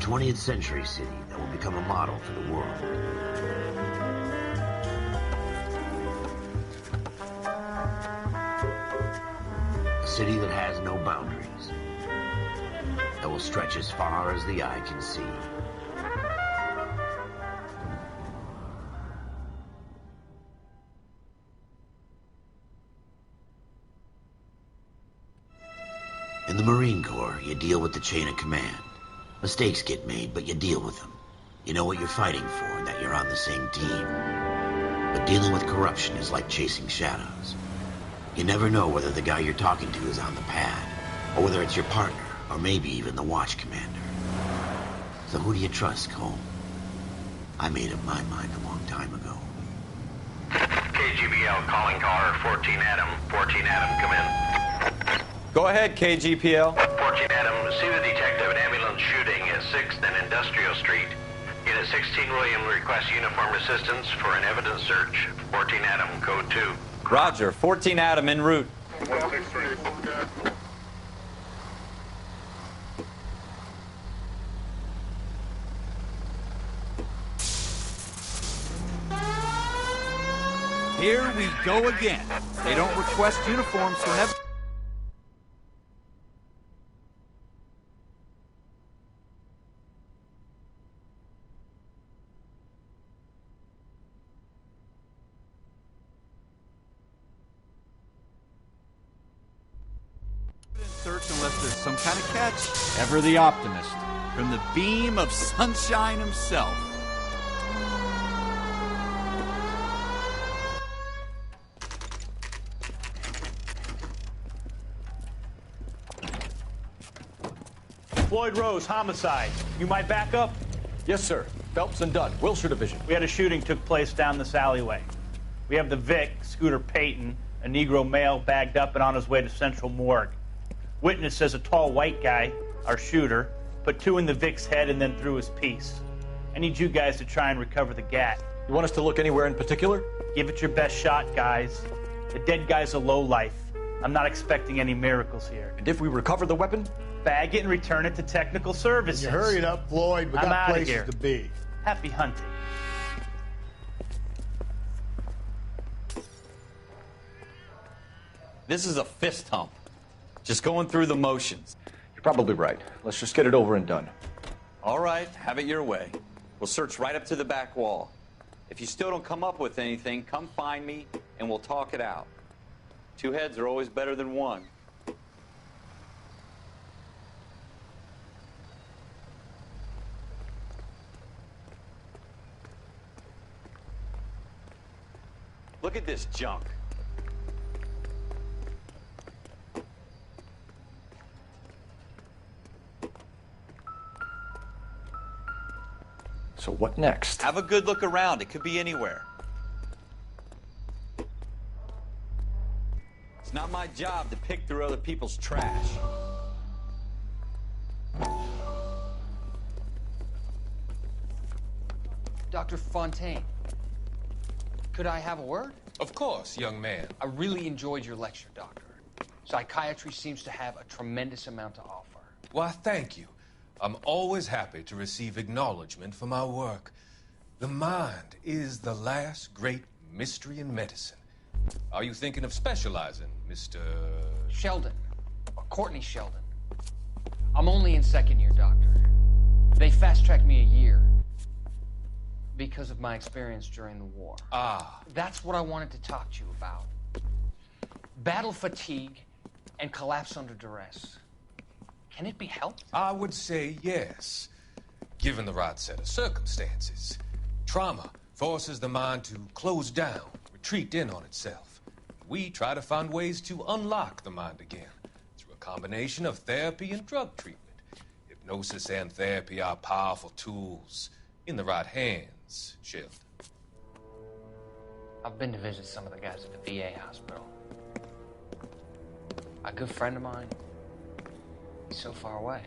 20th century city that will become a model for the world. A city that has no boundaries, that will stretch as far as the eye can see. In the Marine Corps, you deal with the chain of command. Mistakes get made, but you deal with them. You know what you're fighting for and that you're on the same team. But dealing with corruption is like chasing shadows. You never know whether the guy you're talking to is on the pad, or whether it's your partner, or maybe even the watch commander. So who do you trust, Cole? I made up my mind a long time ago. KGBL calling caller 14 Adam. 14 Adam, come in. Go ahead, KGPL. 14 Adam, see the detective, an ambulance shooting at 6th and Industrial Street. Unit 16 William requests uniform assistance for an evidence search. 14 Adam, code 2. Roger, 14 Adam en route. Here we go again. They don't request uniforms for never... Search unless there's some kind of catch. Ever the optimist. From the beam of sunshine himself. Floyd Rose, homicide. You might back up? Yes, sir. Phelps and Dunn, Wilshire Division. We had a shooting took place down this alleyway. We have the Vic, Scooter Payton, a Negro male bagged up and on his way to Central Morgue. Witness says a tall white guy, our shooter, put 2 in the Vic's head and then threw his piece. I need you guys to try and recover the gat. You want us to look anywhere in particular? Give it your best shot, guys. The dead guy's a lowlife. I'm not expecting any miracles here. And if we recover the weapon? Bag it and return it to technical services. You hurry it up, Floyd. We I'm got outta places here. to be. Happy hunting. This is a fist hump. Just going through the motions. You're probably right. Let's just get it over and done. All right, have it your way. We'll search right up to the back wall. If you still don't come up with anything, come find me and we'll talk it out. 2 heads are always better than 1. Look at this junk. So what next? Have a good look around. It could be anywhere. It's not my job to pick through other people's trash. Dr. Fontaine, could I have a word? Of course, young man. I really enjoyed your lecture, Doctor. Psychiatry seems to have a tremendous amount to offer. Why, thank you. I'm always happy to receive acknowledgement for my work. The mind is the last great mystery in medicine. Are you thinking of specializing, Mr. Sheldon, or Courtney Sheldon. I'm only in 2nd year, Doctor. They fast-tracked me a year because of my experience during the war. Ah. That's what I wanted to talk to you about. Battle fatigue and collapse under duress. Can it be helped? I would say yes, given the right set of circumstances. Trauma forces the mind to close down, retreat in on itself. We try to find ways to unlock the mind again through a combination of therapy and drug treatment. Hypnosis and therapy are powerful tools in the right hands, Sheldon. I've been to visit some of the guys at the VA hospital. A good friend of mine, he's so far away.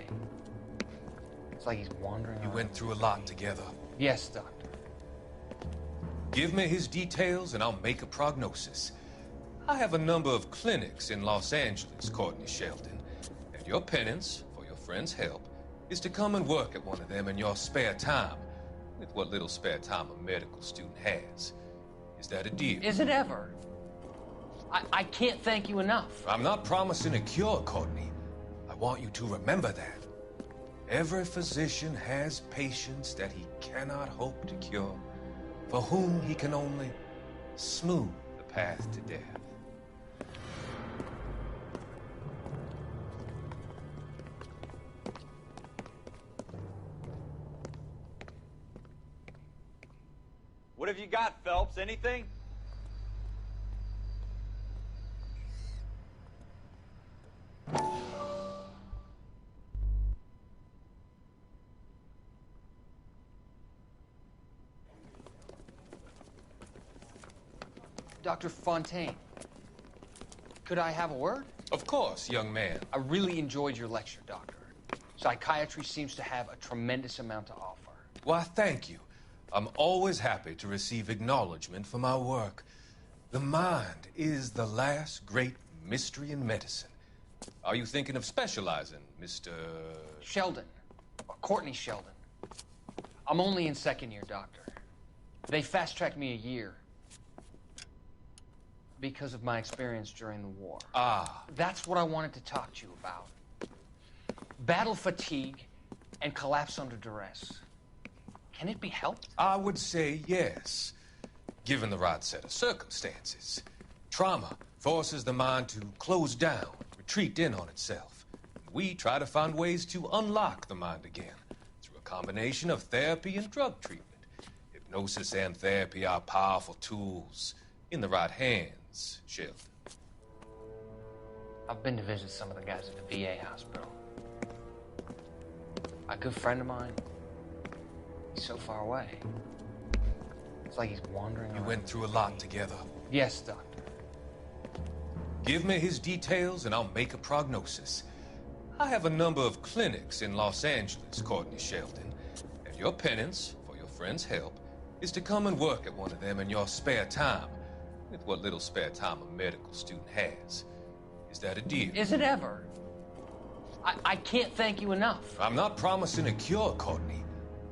It's like he's wandering You around. went through a lot together. Yes, Doctor. Give me his details and I'll make a prognosis. I have a number of clinics in Los Angeles, Courtney Sheldon, and your penance for your friend's help is to come and work at one of them in your spare time, with what little spare time a medical student has. Is that a deal? Is it ever? I can't thank you enough. I'm not promising a cure, Courtney. I want you to remember that. Every physician has patients that he cannot hope to cure, for whom he can only smooth the path to death. What have you got, Phelps? Anything? Dr. Fontaine, could I have a word? Of course, young man. I really enjoyed your lecture, Doctor. Psychiatry seems to have a tremendous amount to offer. Why, thank you. I'm always happy to receive acknowledgement for my work. The mind is the last great mystery in medicine. Are you thinking of specializing, Mr. Sheldon. Courtney Sheldon. I'm only in second year, Doctor. They fast-tracked me a year because of my experience during the war. Ah. That's what I wanted to talk to you about. Battle fatigue and collapse under duress. Can it be helped? I would say yes, given the right set of circumstances. Trauma forces the mind to close down, retreat in on itself. We try to find ways to unlock the mind again through a combination of therapy and drug treatment. Hypnosis and therapy are powerful tools in the right hands, Sheldon. I've been to visit some of the guys at the VA hospital. A good friend of mine, he's so far away. It's like he's wandering You around. went through a lot together. Yes, Doctor. Give me his details and I'll make a prognosis. I have a number of clinics in Los Angeles, Courtney Sheldon, and your penance, for your friend's help, is to come and work at one of them in your spare time, with what little spare time a medical student has. Is that a deal? Is it ever? I can't thank you enough. I'm not promising a cure, Courtney.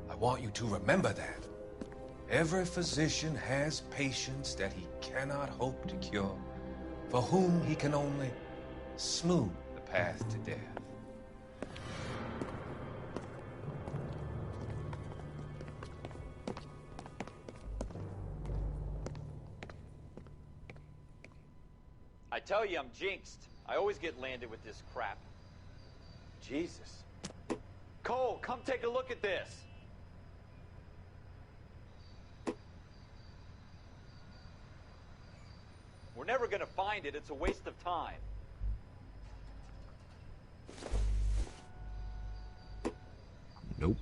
I want you to remember that. Every physician has patients that he cannot hope to cure, for whom he can only smooth the path to death. I tell you, I'm jinxed. I always get landed with this crap. Jesus. Cole, come take a look at this. We're never going to find it. It's a waste of time. Nope.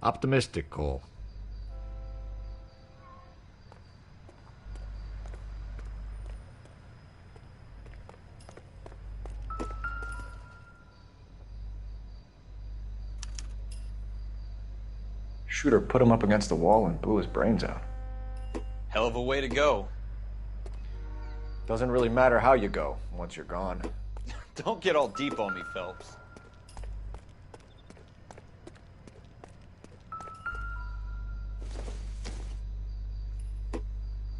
Optimistic, Cole. Shooter put him up against the wall and blew his brains out. Hell of a way to go. Doesn't really matter how you go once you're gone. Don't get all deep on me, Phelps.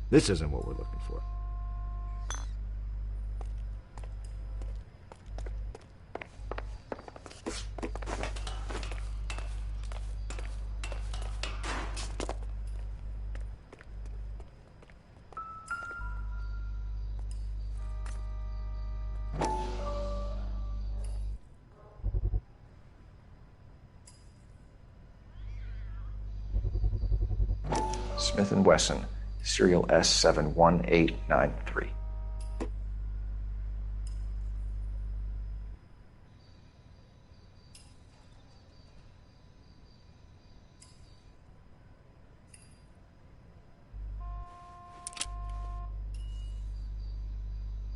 This isn't what we're looking for. Smith & Wesson, serial S71893.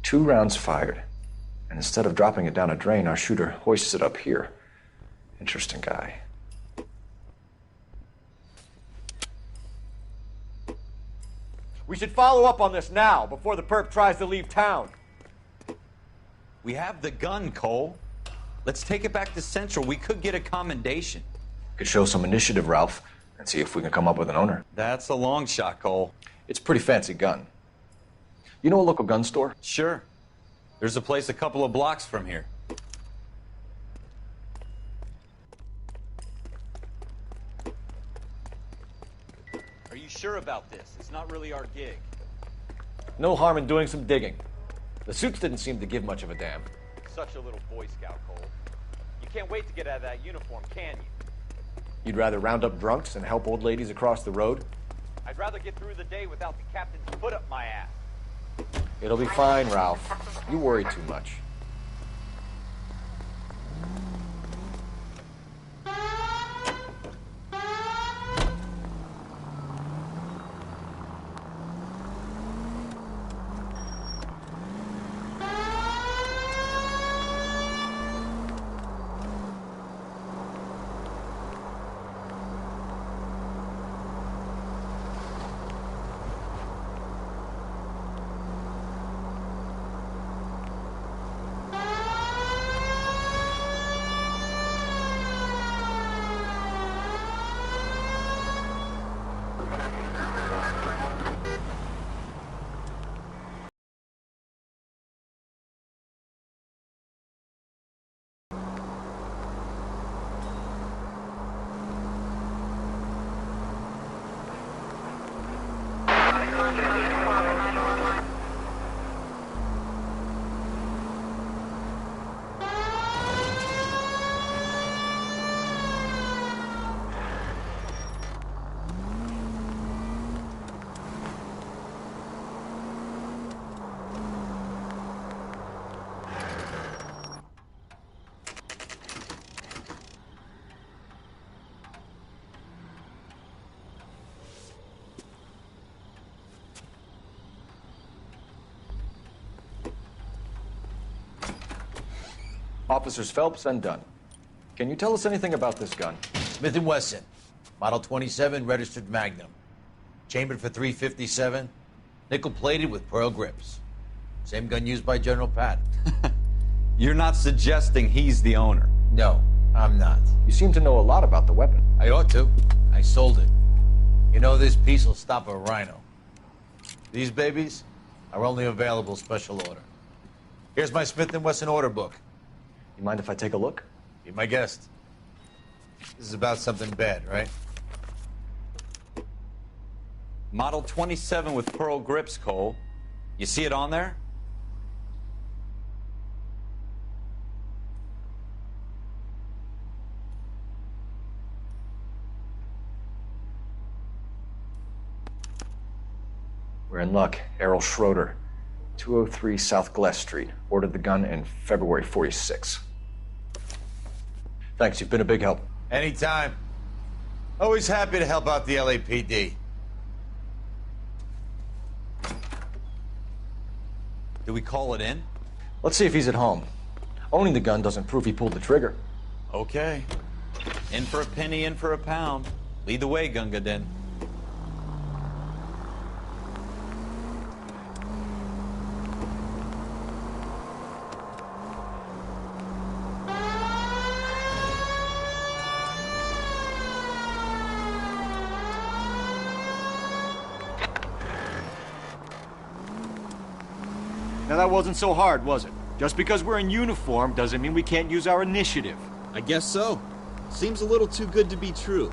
Two rounds fired, and instead of dropping it down a drain, our shooter hoists it up here. Interesting guy. We should follow up on this now, before the perp tries to leave town. We have the gun, Cole. Let's take it back to Central. We could get a commendation. Could show some initiative, Ralph, and see if we can come up with an owner. That's a long shot, Cole. It's a pretty fancy gun. You know a local gun store? Sure. There's a place a couple of blocks from here. Are you sure about this? It's not really our gig. No harm in doing some digging. The suits didn't seem to give much of a damn. Such a little Boy Scout, Cole. You can't wait to get out of that uniform, can you? You'd rather round up drunks and help old ladies across the road? I'd rather get through the day without the captain's foot up my ass. It'll be fine, Ralph. You worry too much. Officers Phelps and Dunn. Can you tell us anything about this gun? Smith & Wesson, Model 27, registered Magnum. Chambered for .357, nickel-plated with pearl grips. Same gun used by General Patton. You're not suggesting he's the owner? No, I'm not. You seem to know a lot about the weapon. I ought to. I sold it. You know, this piece will stop a rhino. These babies are only available special order. Here's my Smith & Wesson order book. You mind if I take a look? Be my guest. This is about something bad, right? Model 27 with pearl grips, Cole. You see it on there? We're in luck. Errol Schroeder, 203 South Glass Street. Ordered the gun in February '46. Thanks, you've been a big help. Anytime. Always happy to help out the LAPD. Do we call it in? Let's see if he's at home. Owning the gun doesn't prove he pulled the trigger. Okay. In for a penny, in for a pound. Lead the way, Gunga Din. Now that wasn't so hard, was it? Just because we're in uniform doesn't mean we can't use our initiative. I guess so. Seems a little too good to be true.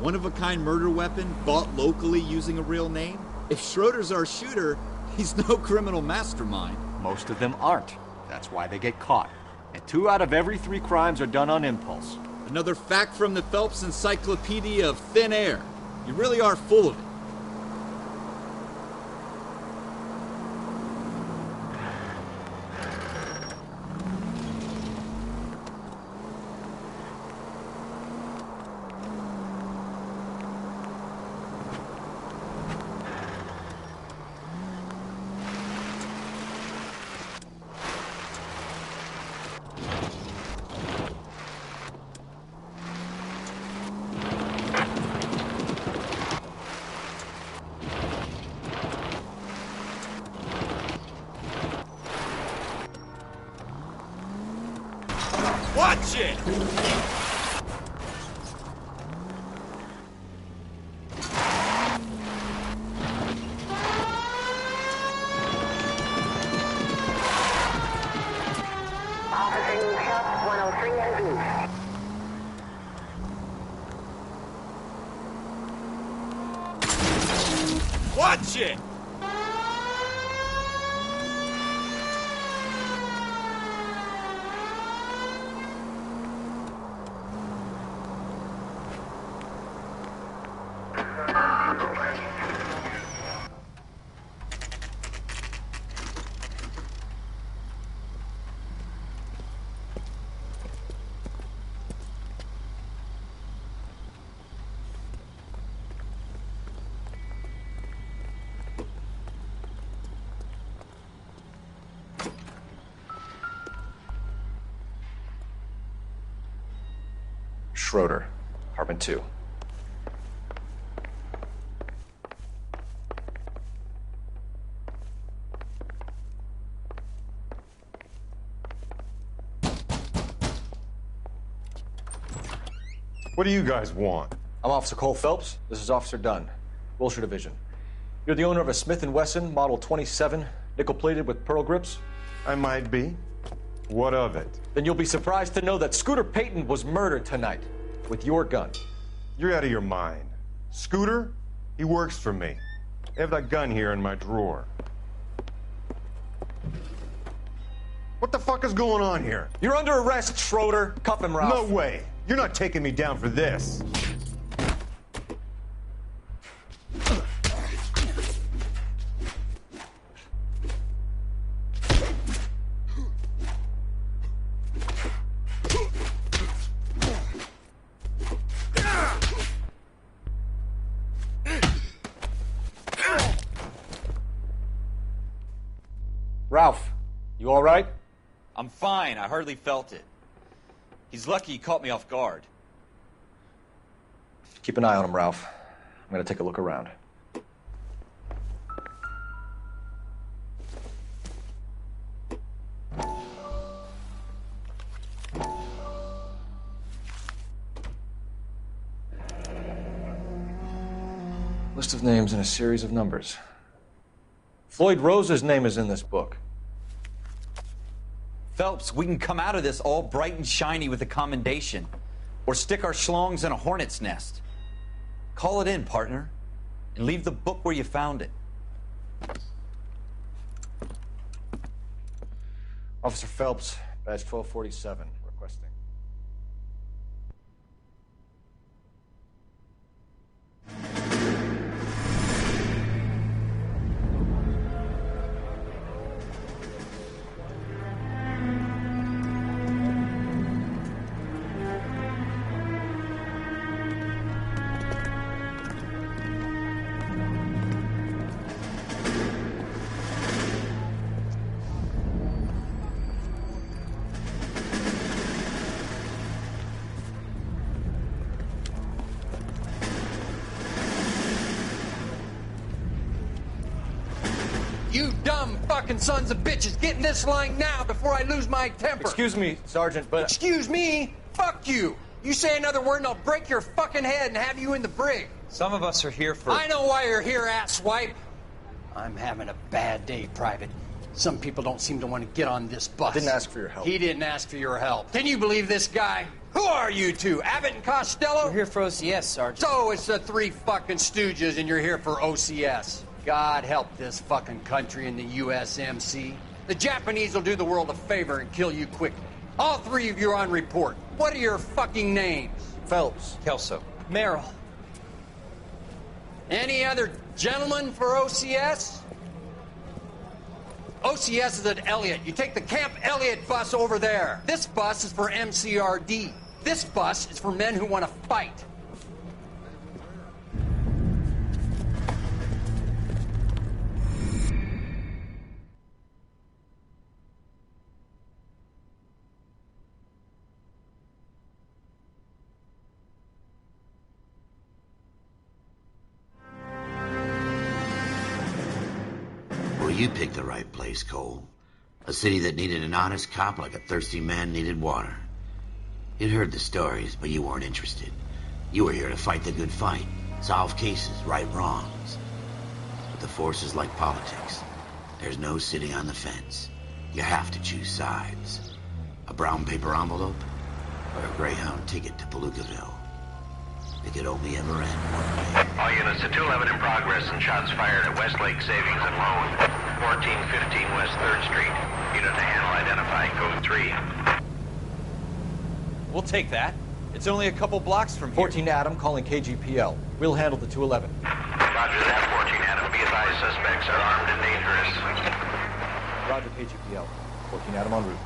One-of-a-kind murder weapon bought locally using a real name? If Schroeder's our shooter, he's no criminal mastermind. Most of them aren't. That's why they get caught. And 2 out of every 3 crimes are done on impulse. Another fact from the Phelps Encyclopedia of Thin Air. You really are full of it. it! Officer New Shop 103 and Watch it! Schroeder, apartment 2. What do you guys want? I'm Officer Cole Phelps. This is Officer Dunn, Wilshire Division. You're the owner of a Smith & Wesson Model 27, nickel-plated with pearl grips? I might be. What of it? Then you'll be surprised to know that Scooter Payton was murdered tonight with your gun. You're out of your mind. Scooter? He works for me. I have that gun here in my drawer. What the fuck is going on here? You're under arrest, Schroeder. Cuff him, Ralph. No way. You're not taking me down for this. Ralph, you all right? I'm fine. I hardly felt it. He's lucky he caught me off guard. Keep an eye on him, Ralph. I'm gonna take a look around. List of names and a series of numbers. Floyd Rose's name is in this book. Phelps, we can come out of this all bright and shiny with a commendation. Or stick our schlongs in a hornet's nest. Call it in, partner. And leave the book where you found it. Officer Phelps, badge 1247, requesting. You dumb fucking sons of bitches, get in this line now before I lose my temper. Excuse me, Sergeant, but... Excuse me? Fuck you. You say another word and I'll break your fucking head and have you in the brig. Some of us are here for... I know why you're here, asswipe. I'm having a bad day, Private. Some people don't seem to want to get on this bus. I didn't ask for your help. He didn't ask for your help. Can you believe this guy? Who are you two? Abbott and Costello? We're here for OCS, Sergeant. So it's the three fucking stooges and you're here for OCS. God help this fucking country and the USMC. The Japanese will do the world a favor and kill you quickly. All three of you are on report. What are your fucking names? Phelps. Kelso. Merrill. Any other gentlemen for OCS? OCS is at Elliott. You take the Camp Elliott bus over there. This bus is for MCRD. This bus is for men who want to fight. Well, you picked the right place, Cole. A city that needed an honest cop like a thirsty man needed water. You'd heard the stories, but you weren't interested. You were here to fight the good fight, solve cases, right wrongs. But the force is like politics. There's no sitting on the fence. You have to choose sides. A brown paper envelope, or a Greyhound ticket to Palookaville. It could only ever end one way. All units to 211 in progress and shots fired at Westlake Savings and Loan, 1415 West 3rd Street. Unit to handle identifying code 3. We'll take that. It's only a couple blocks from here. 14 Adam calling KGPL. We'll handle the 211. Roger that, 14 Adam. Be advised, suspects are armed and dangerous. Roger, KGPL. 14 Adam en route.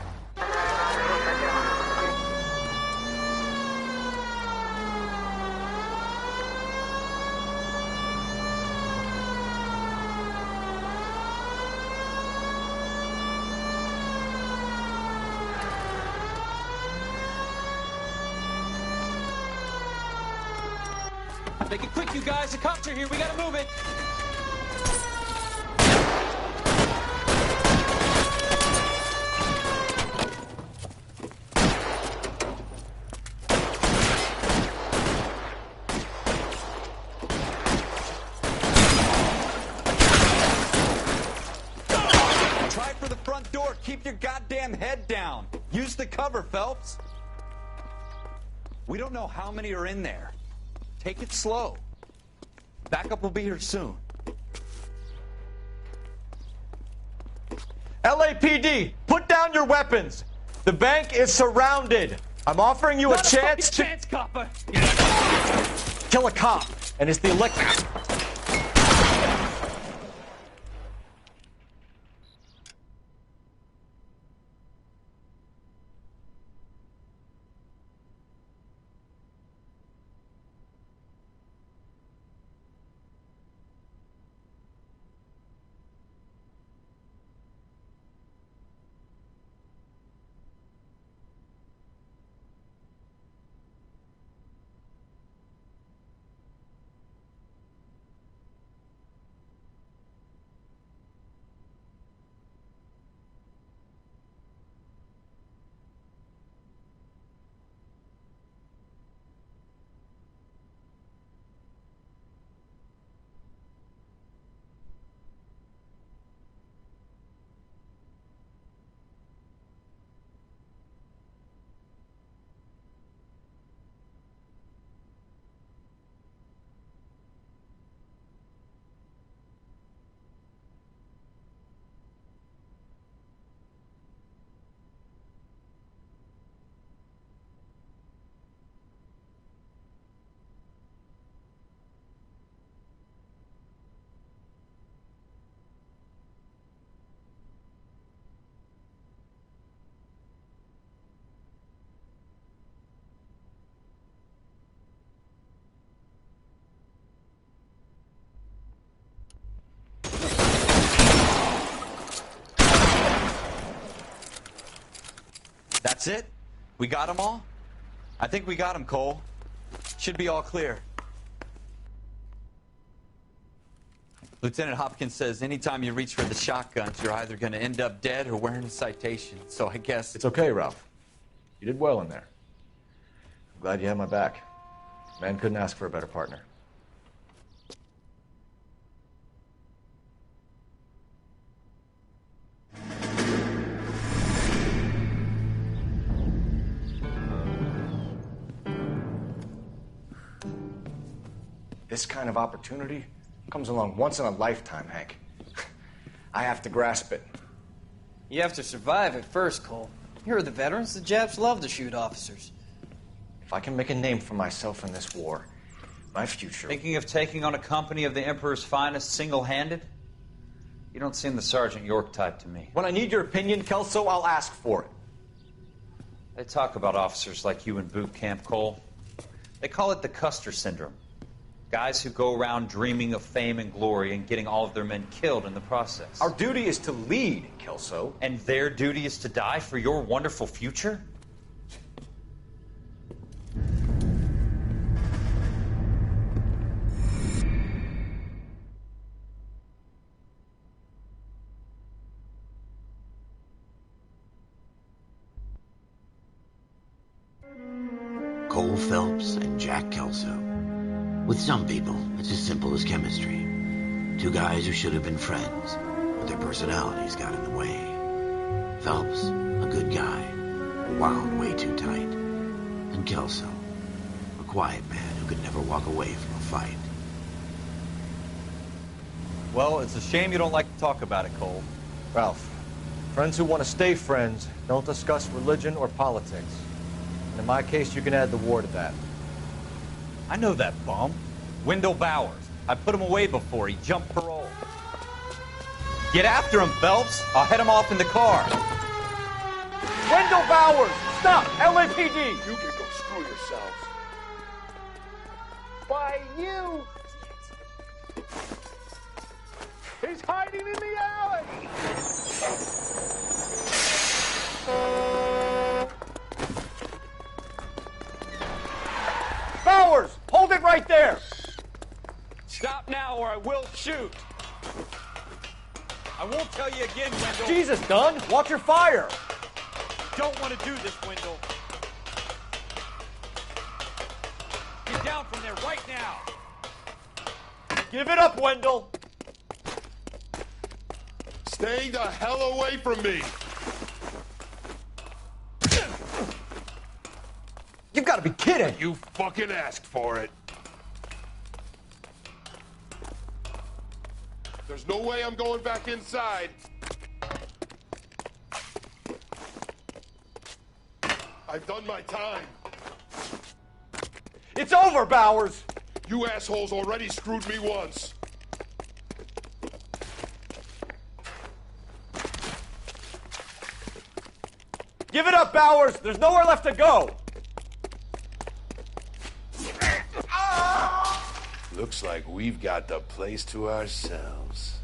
Make it quick, you guys. The cops are here. We gotta move it. Try for the front door. Keep your goddamn head down. Use the cover, Phelps. We don't know how many are in there. Take it slow. Backup will be here soon. LAPD, put down your weapons. The bank is surrounded. I'm offering you a chance to copper. kill a cop, and it's the electric. That's it? We got them all? I think we got them, Cole. Should be all clear. Lieutenant Hopkins says anytime you reach for the shotguns, you're either going to end up dead or wearing a citation. So I guess... It's okay, Ralph. You did well in there. I'm glad you had my back. Man couldn't ask for a better partner. This kind of opportunity comes along once in a lifetime, Hank. I have to grasp it. You have to survive it first, Cole. Here are the veterans. The Japs love to shoot officers. If I can make a name for myself in this war, my future... Thinking of taking on a company of the Emperor's finest single-handed? You don't seem the Sergeant York type to me. When I need your opinion, Kelso, I'll ask for it. They talk about officers like you in boot camp, Cole. They call it the Custer syndrome. Guys who go around dreaming of fame and glory and getting all of their men killed in the process. Our duty is to lead, Kelso. And their duty is to die for your wonderful future? Cole Phelps and Jack Kelso. With some people, it's as simple as chemistry. Two guys who should have been friends, but their personalities got in the way. Phelps, a good guy, wound way too tight. And Kelso, a quiet man who could never walk away from a fight. Well, it's a shame you don't like to talk about it, Cole. Ralph, friends who want to stay friends don't discuss religion or politics. And in my case, you can add the war to that. I know that bum. Wendell Bowers. I put him away before. He jumped parole. Get after him, Phelps. I'll head him off in the car. Wendell Bowers! Stop! LAPD! You can go screw yourselves. Why, you! He's hiding in the alley! Bowers! Hold it right there! Stop now or I will shoot. I won't tell you again, Wendell. Jesus, Dunn! Watch your fire! Don't want to do this, Wendell. Get down from there right now. Give it up, Wendell! Stay the hell away from me! You've got to be kidding! You fucking asked for it. There's no way I'm going back inside. I've done my time. It's over, Bowers! You assholes already screwed me once. Give it up, Bowers! There's nowhere left to go! Looks like we've got the place to ourselves.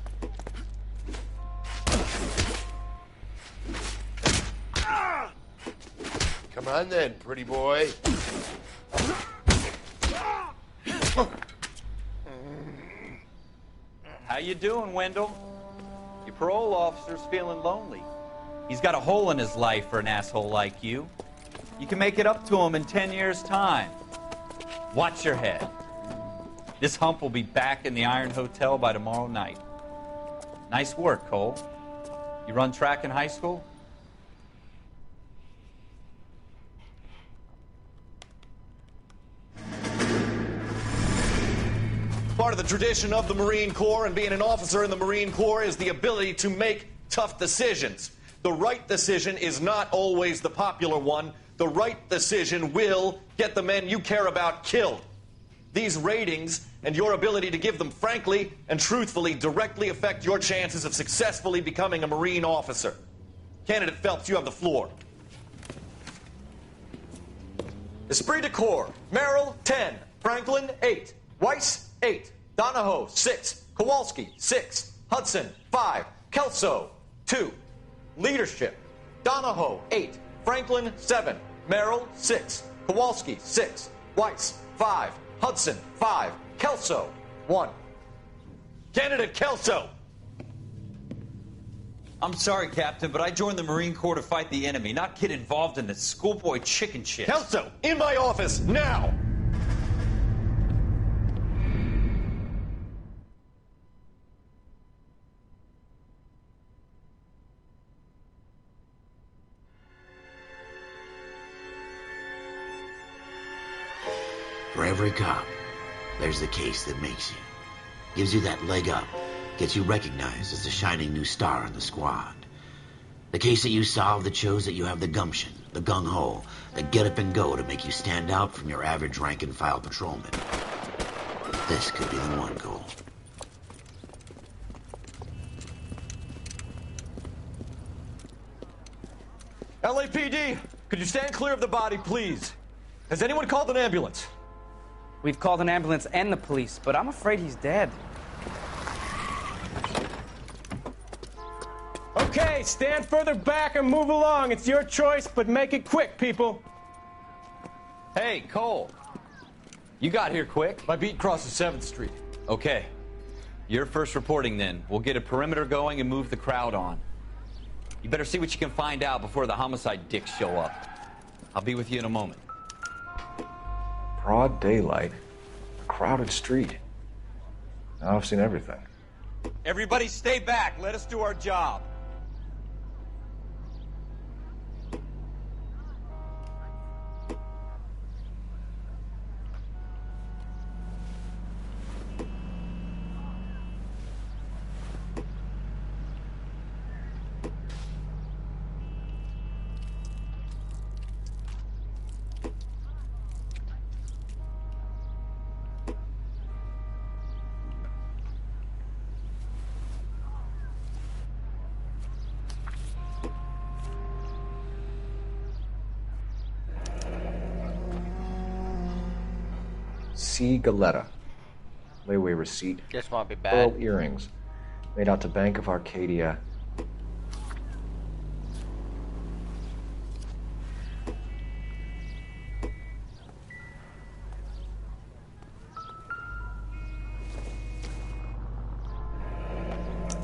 Come on then, pretty boy. How you doing, Wendell? Your parole officer's feeling lonely. He's got a hole in his life for an asshole like you. You can make it up to him in 10 years' time. Watch your head. This hump will be back in the Iron Hotel by tomorrow night. Nice work, Cole. You run track in high school? Part of the tradition of the Marine Corps and being an officer in the Marine Corps is the ability to make tough decisions. The right decision is not always the popular one. The right decision will get the men you care about killed. These ratings and your ability to give them frankly and truthfully directly affect your chances of successfully becoming a Marine officer. Candidate Phelps, you have the floor. Esprit de Corps, Merrill, 10. Franklin, 8. Weiss, 8. Donahoe, 6. Kowalski, 6. Hudson, 5. Kelso, 2. Leadership, Donahoe, 8. Franklin, 7. Merrill, 6. Kowalski, 6. Weiss, 5. Hudson, 5. Kelso, 1. Candidate Kelso. I'm sorry, Captain, but I joined the Marine Corps to fight the enemy, not get involved in this schoolboy chicken shit. Kelso, in my office, now! For every cop, there's the case that makes you. Gives you that leg up. Gets you recognized as the shining new star in the squad. The case that you solve that shows that you have the gumption, the gung-ho, the get up and go to make you stand out from your average rank-and-file patrolman. This could be the one, Cole. LAPD, could you stand clear of the body, please? Has anyone called an ambulance? We've called an ambulance and the police, but I'm afraid he's dead. Okay, stand further back and move along. It's your choice, but make it quick, people. Hey, Cole. You got here quick. My beat crosses 7th Street. Okay. You're first reporting then. We'll get a perimeter going and move the crowd on. You better see what you can find out before the homicide dicks show up. I'll be with you in a moment. Broad daylight, a crowded street. Now I've seen everything. Everybody stay back. Let us do our job. C. Galetta. Layaway receipt. This might be bad. Pearl earrings. Made out to Bank of Arcadia.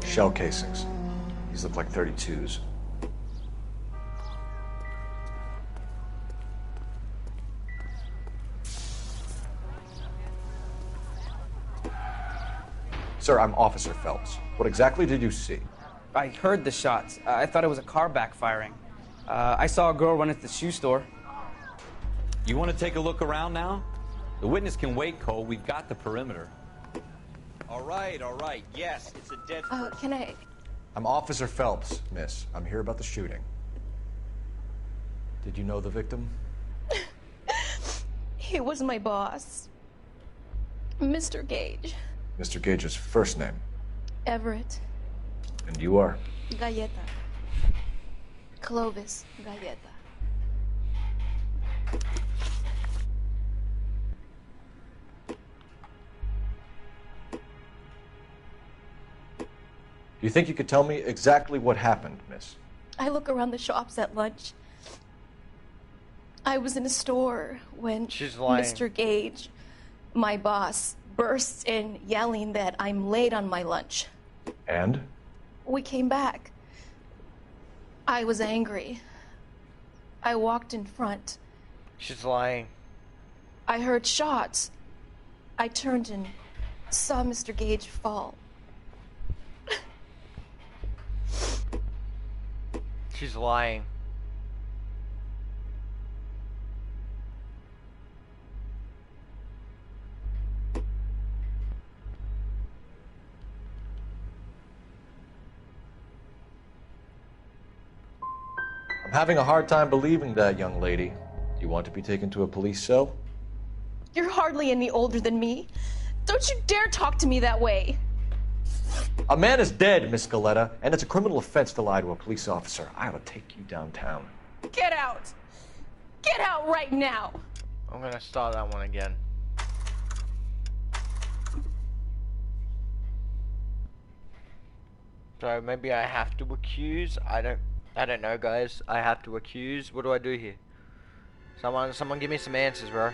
Shell casings. These look like 32s. Sir, I'm Officer Phelps. What exactly did you see? I heard the shots. I thought it was a car backfiring. I saw a girl run into the shoe store. You want to take a look around now? The witness can wait, Cole. We've got the perimeter. All right. Yes, it's a dead... Can I... I'm Officer Phelps, miss. I'm here about the shooting. Did you know the victim? He was my boss. Mr. Gage. Mr. Gage's first name. Everett. And you are? Galleta. Clovis Galleta. Do you think you could tell me exactly what happened, miss? I look around the shops at lunch. I was in a store when Mr. Gage, my boss, bursts in yelling that I'm late on my lunch. And? We came back. I was angry. I walked in front. She's lying. I heard shots. I turned and saw Mr. Gage fall. She's lying. I'm having a hard time believing that, young lady. Do you want to be taken to a police cell? You're hardly any older than me. Don't you dare talk to me that way. A man is dead, Miss Galetta, and it's a criminal offense to lie to a police officer. I ought to take you downtown. Get out! Get out right now! I'm gonna start that one again. So maybe I have to accuse. I don't know, guys. I have to accuse. What do I do here? Someone give me some answers, bro.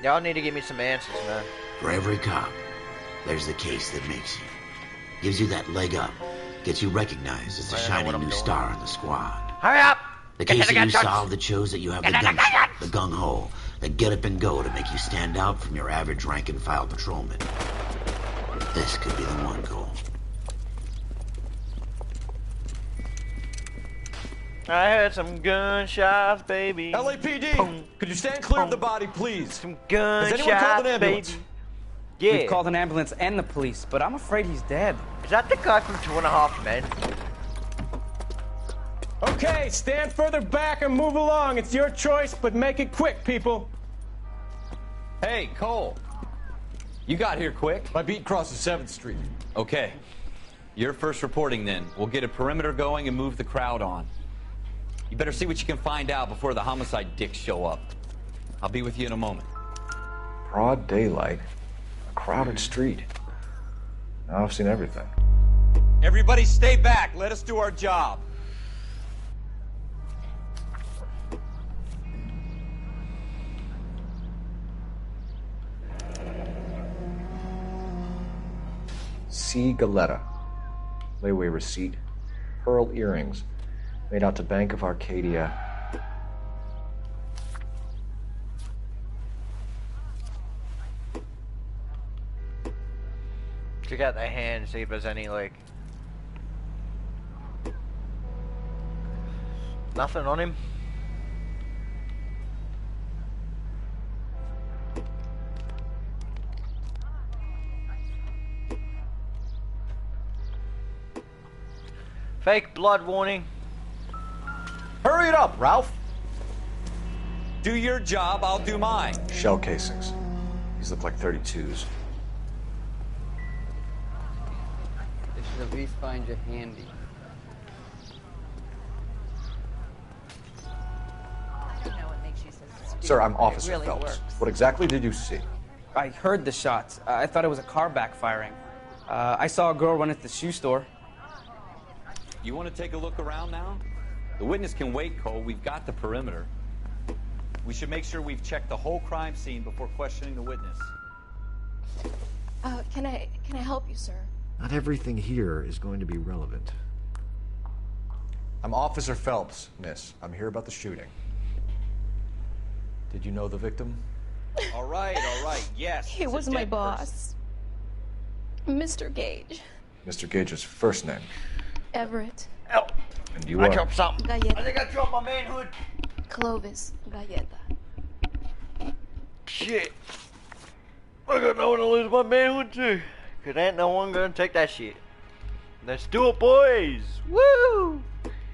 Y'all need to give me some answers, man. For every cop, there's the case that makes you. Gives you that leg up. Gets you recognized as the shining new star in the squad. Hurry up! The case that you solve that shows that you have the gumption, the gung-ho, the get up and go to make you stand out from your average rank and file patrolman. This could be the one, Cole. I heard some gunshots, baby. LAPD, Boom, could you stand clear boom. of the body, please? Some Has anyone called gunshots, an ambulance? baby. Yeah. We've called an ambulance and the police, but I'm afraid he's dead. Is that the guy from 2.5 Men? Okay, stand further back and move along. It's your choice, but make it quick, people. Hey, Cole. You got here quick. My beat crosses 7th Street. Okay. You're first reporting then. We'll get a perimeter going and move the crowd on. You better see what you can find out before the homicide dicks show up. I'll be with you in a moment. Broad daylight, a crowded street. Now I've seen everything. Everybody stay back. Let us do our job. C. Galetta. Layaway receipt. Pearl earrings. Made out to Bank of Arcadia. Check out their hand, see if there's any, like... Nothing on him. Fake blood warning. Hurry it up, Ralph. Do your job, I'll do mine. Shell casings. These look like 32s. They should at least find you handy. Sir, I'm Officer really Phelps. works. What exactly did you see? I heard the shots. I thought it was a car backfiring. I saw a girl run at the shoe store. You want to take a look around now? The witness can wait, Cole. We've got the perimeter. We should make sure we've checked the whole crime scene before questioning the witness. Can I help you, sir? Not everything here is going to be relevant. I'm Officer Phelps, miss. I'm here about the shooting. Did you know the victim? All right, yes. He was my boss. Mr. Gage. Mr. Gage's first name. Everett. Oh, And you I are? dropped something. Galleta. I think I dropped my manhood. Clovis Galleta. Shit. I don't want to lose my manhood too. Cause ain't no one gonna take that shit. Let's do it, boys. Woo!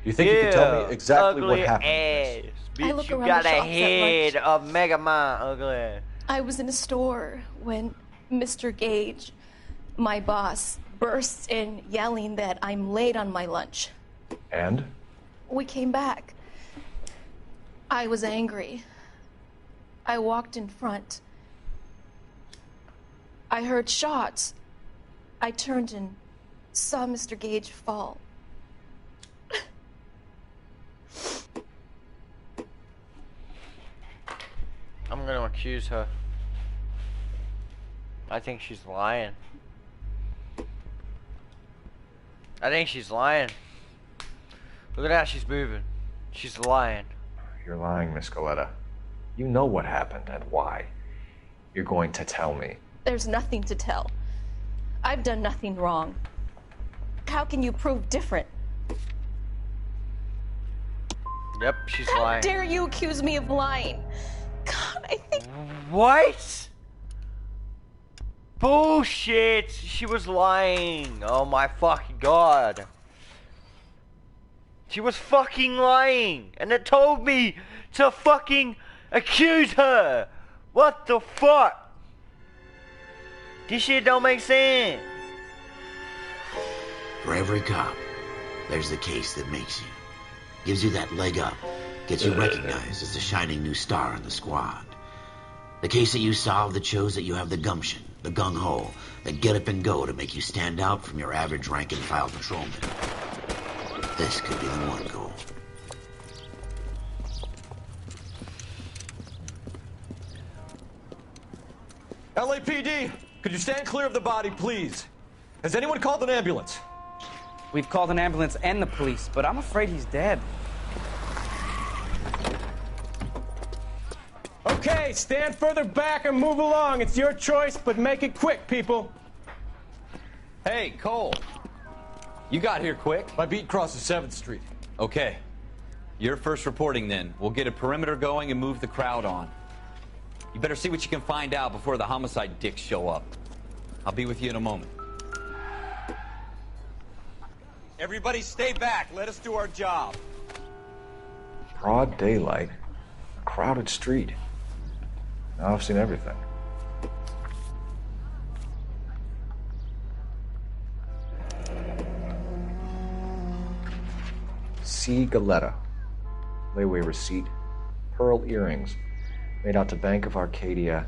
You think you can tell me exactly what happened? Ass. I look Bitch, you around got the a shops at head lunch. of Mega Man, ugly. I was in a store when Mr. Gage, my boss, bursts in yelling that I'm late on my lunch. And? We came back. I was angry. I walked in front. I heard shots. I turned and saw Mr. Gage fall. I'm gonna accuse her. I think she's lying. I think she's lying. Look at how she's moving. She's lying. You're lying, Miss Galleta. You know what happened and why. You're going to tell me. There's nothing to tell. I've done nothing wrong. How can you prove different? Yep, she's How lying. dare you accuse me of lying? God, I think... What? Bullshit! She was lying. Oh my fucking god. She was fucking lying. And it told me to fucking accuse her. What the fuck? This shit don't make sense. For every cop, there's the case that makes you. Gives you that leg up. Gets you recognized as the shining new star in the squad. The case that you solve that shows that you have the gumption, the gung-ho, the get up and go to make you stand out from your average rank-and-file patrolman. This could be the one, Cole. LAPD, could you stand clear of the body, please? Has anyone called an ambulance? We've called an ambulance and the police, but I'm afraid he's dead. Okay, stand further back and move along. It's your choice, but make it quick, people. Hey, Cole. You got here quick. My beat crosses 7th Street. Okay. You're first reporting then. We'll get a perimeter going and move the crowd on. You better see what you can find out before the homicide dicks show up. I'll be with you in a moment. Everybody stay back. Let us do our job. Broad daylight. A crowded street. Now I've seen everything. C. Galleta. Layaway receipt. Pearl earrings. Made out to Bank of Arcadia.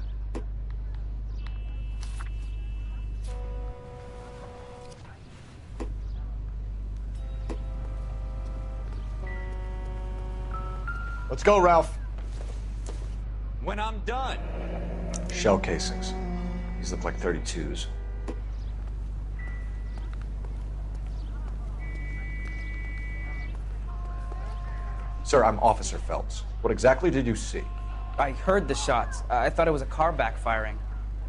Let's go, Ralph. When I'm done. Shell casings. These look like 32s. Sir, I'm Officer Phelps. What exactly did you see? I heard the shots. I thought it was a car backfiring.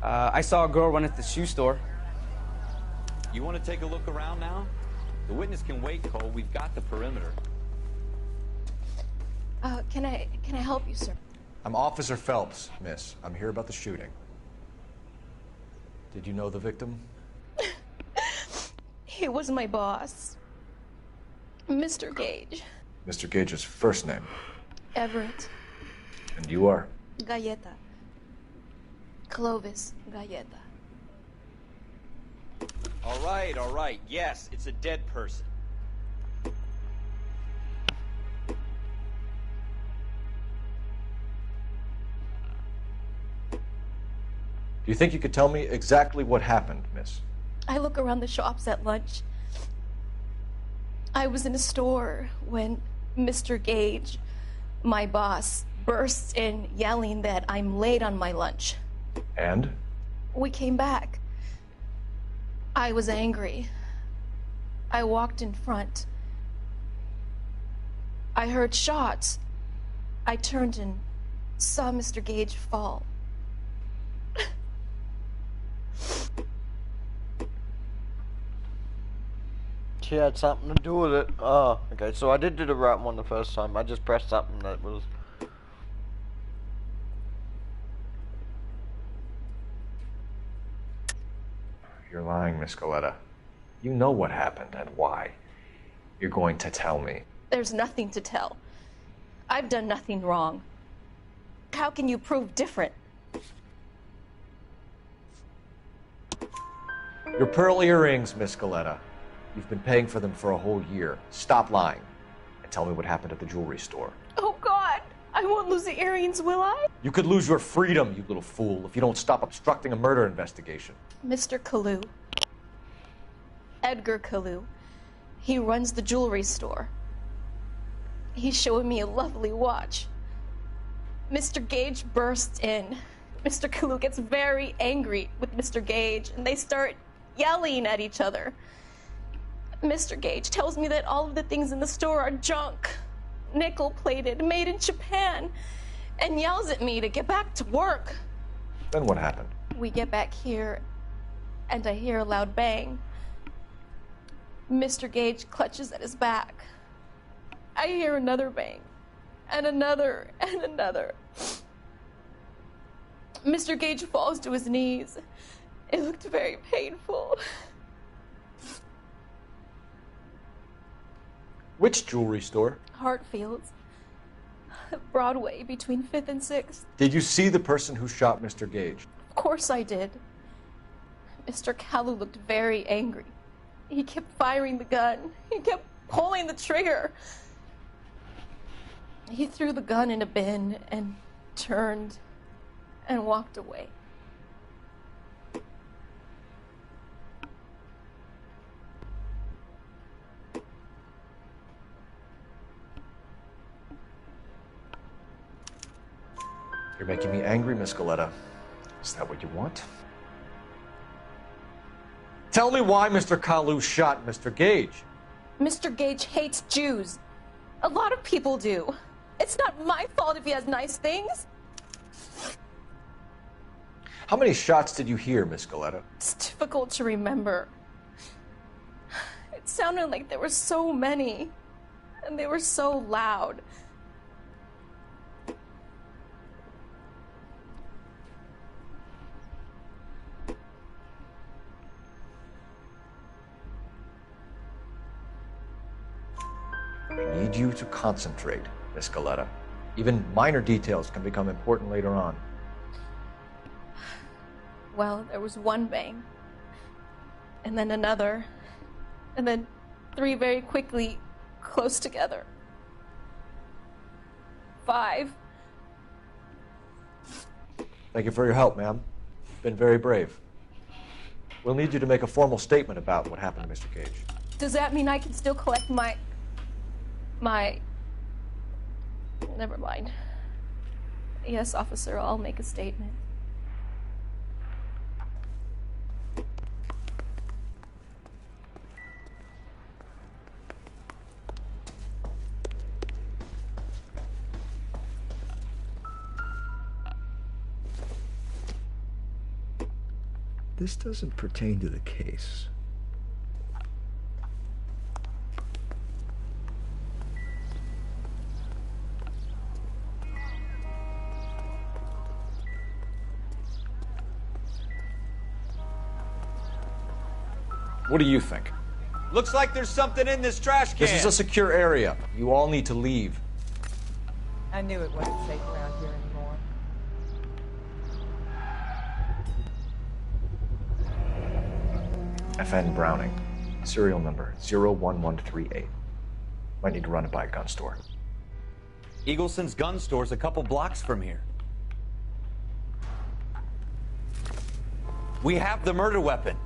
I saw a girl run at the shoe store. You want to take a look around now? The witness can wait, Cole. We've got the perimeter. Can I help you, sir? I'm Officer Phelps, miss. I'm here about the shooting. Did you know the victim? He was my boss, Mr. Gage. Mr. Gage's first name. Everett. And you are? Galleta. Clovis Galleta. All right. Yes, it's a dead person. Do you think you could tell me exactly what happened, miss? I look around the shops at lunch. I was in a store when Mr. Gage, my boss, bursts in yelling that I'm late on my lunch. And? We came back. I was angry. I walked in front. I heard shots. I turned and saw Mr. Gage fall. She had something to do with it. Oh, okay. So I did do the right one the first time. I just pressed something that was... You're lying, Miss Galleta. You know what happened and why. You're going to tell me. There's nothing to tell. I've done nothing wrong. How can you prove different? Your pearl earrings, Miss Galleta. You've been paying for them for a whole year. Stop lying and tell me what happened at the jewelry store. Oh, God! I won't lose the earrings, will I? You could lose your freedom, you little fool, if you don't stop obstructing a murder investigation. Mr. Kalu. Edgar Kalu. He runs the jewelry store. He's showing me a lovely watch. Mr. Gage bursts in. Mr. Kalu gets very angry with Mr. Gage, and they start yelling at each other. Mr. Gage tells me that all of the things in the store are junk, nickel-plated, made in Japan, and yells at me to get back to work. Then what happened? We get back here, and I hear a loud bang. Mr. Gage clutches at his back. I hear another bang, and another, and another. Mr. Gage falls to his knees. It looked very painful. Which jewelry store? Hartfield's. Broadway, between 5th and 6th. Did you see the person who shot Mr. Gage? Of course I did. Mr. Kalu looked very angry. He kept firing the gun. He kept pulling the trigger. He threw the gun in a bin and turned and walked away. You're making me angry, Miss Galleta. Is that what you want? Tell me why Mr. Kalu shot Mr. Gage. Mr. Gage hates Jews. A lot of people do. It's not my fault if he has nice things. How many shots did you hear, Miss Galleta? It's difficult to remember. It sounded like there were so many, and they were so loud. I need you to concentrate, Miss Galleta. Even minor details can become important later on. Well, there was one bang, and then another, and then 3 very quickly, close together. 5. Thank you for your help, ma'am. You've been very brave. We'll need you to make a formal statement about what happened to Mr. Gage. Does that mean I can still collect my... Never mind. Yes, officer, I'll make a statement. This doesn't pertain to the case. What do you think? Looks like there's something in this trash can. This is a secure area. You all need to leave. I knew it wasn't safe around here anymore. FN Browning. Serial number 01138. Might need to run it by a gun store. Eagleson's gun store's a couple blocks from here. We have the murder weapon.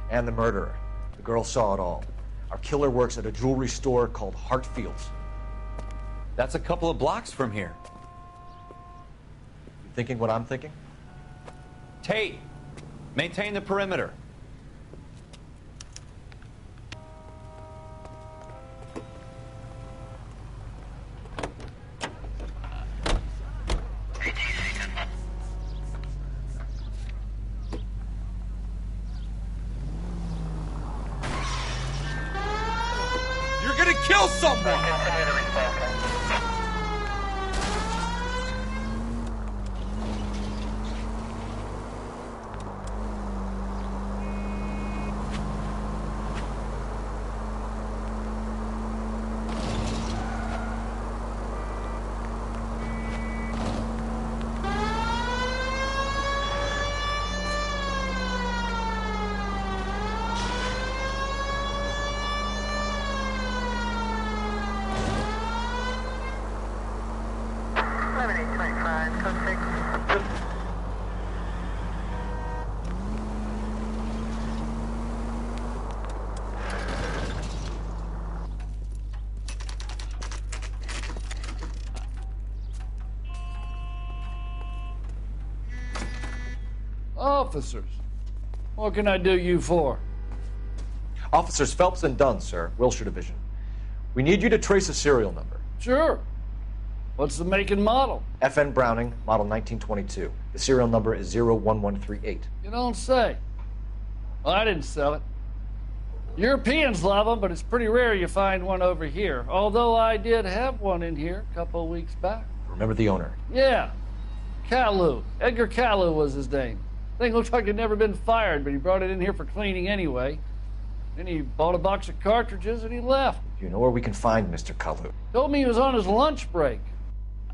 And the murderer. The girl saw it all. Our killer works at a jewelry store called Hartfield's. That's a couple of blocks from here. You thinking what I'm thinking? Tate, maintain the perimeter. You're gonna kill someone! Officers, what can I do you for? Officers Phelps and Dunn, sir. Wilshire Division. We need you to trace a serial number. Sure. What's the make and model? FN Browning, model 1922. The serial number is 01138. You don't say. Well, I didn't sell it. Europeans love them, but it's pretty rare you find one over here. Although I did have one in here a couple of weeks back. Remember the owner? Yeah. Caillou. Edgar Caillou was his name. Thing looks like it'd never been fired, but he brought it in here for cleaning anyway. Then he bought a box of cartridges and he left. Do you know where we can find Mr. Caillou? Told me he was on his lunch break.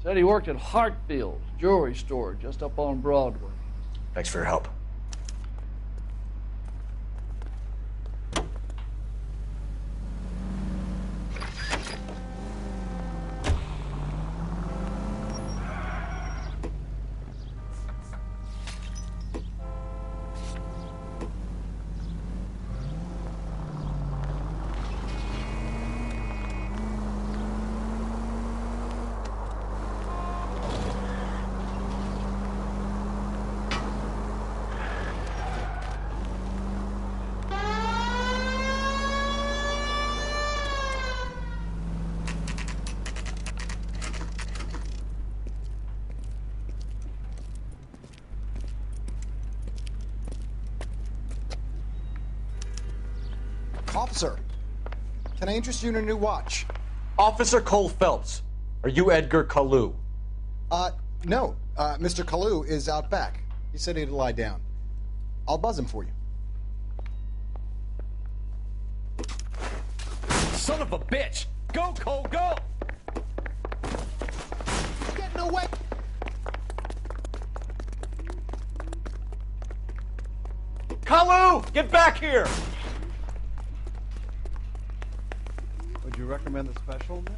Said he worked at Hartfield's jewelry store just up on Broadway. Thanks for your help. Officer, can I interest you in a new watch? Officer Cole Phelps, are you Edgar Caillou? No. Mr. Caillou is out back. He said he'd lie down. I'll buzz him for you. Son of a bitch! Go, Cole, go! Get in the way! Caillou! Get back here! Would you recommend the special, miss?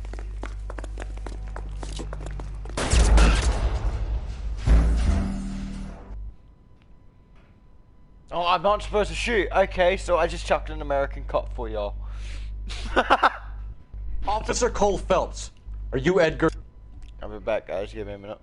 Oh, I'm not supposed to shoot. Okay, so I just chucked an American cop for y'all. Officer Cole Phelps, are you Edgar? I'll be back, guys. Give me a minute.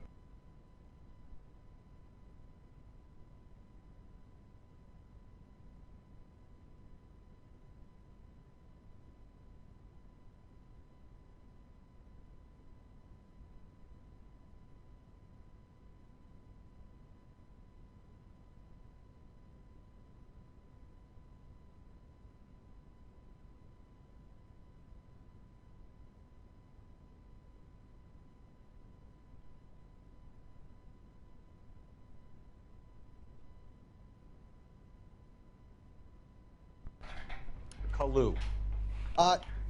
Kalu.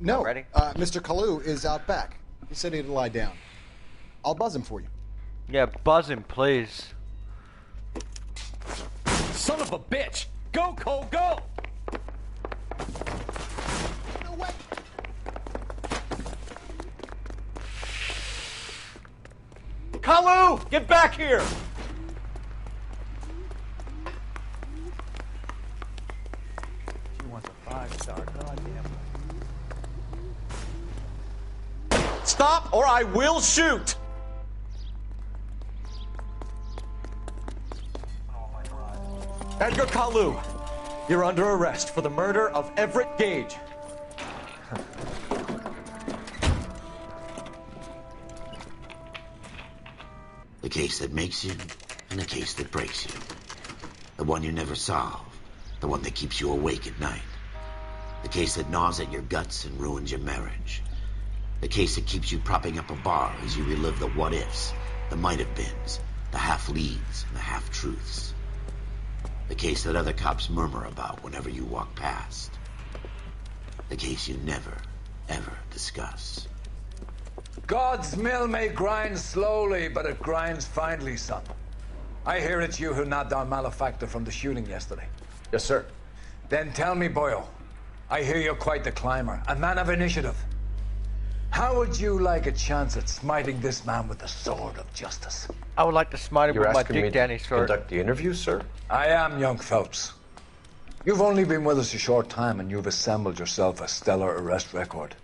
No. Ready? Mr. Kalu is out back. He said he'd lie down. I'll buzz him for you. Yeah, buzz him, please. Son of a bitch! Go, Cole, go! No way! Kalu, get back here! She wants a 5-star, goddamn. Stop or I will shoot! Edgar Kalu, you're under arrest for the murder of Everett Gage. The case that makes you, and the case that breaks you. The one you never solve, the one that keeps you awake at night. The case that gnaws at your guts and ruins your marriage. The case that keeps you propping up a bar as you relive the what-ifs, the might-have-beens, the half-leads, and the half-truths. The case that other cops murmur about whenever you walk past. The case you never, ever discuss. God's mill may grind slowly, but it grinds finely, son. I hear it's you who knocked down Malefactor from the shooting yesterday. Yes, sir. Then tell me, Boyle, I hear you're quite the climber, a man of initiative. How would you like a chance at smiting this man with the sword of justice? I would like to smite him You're with my asking me Dick to Danny sword. conduct the interview, sir? I am, young Phelps. You've only been with us a short time and you've assembled yourself a stellar arrest record.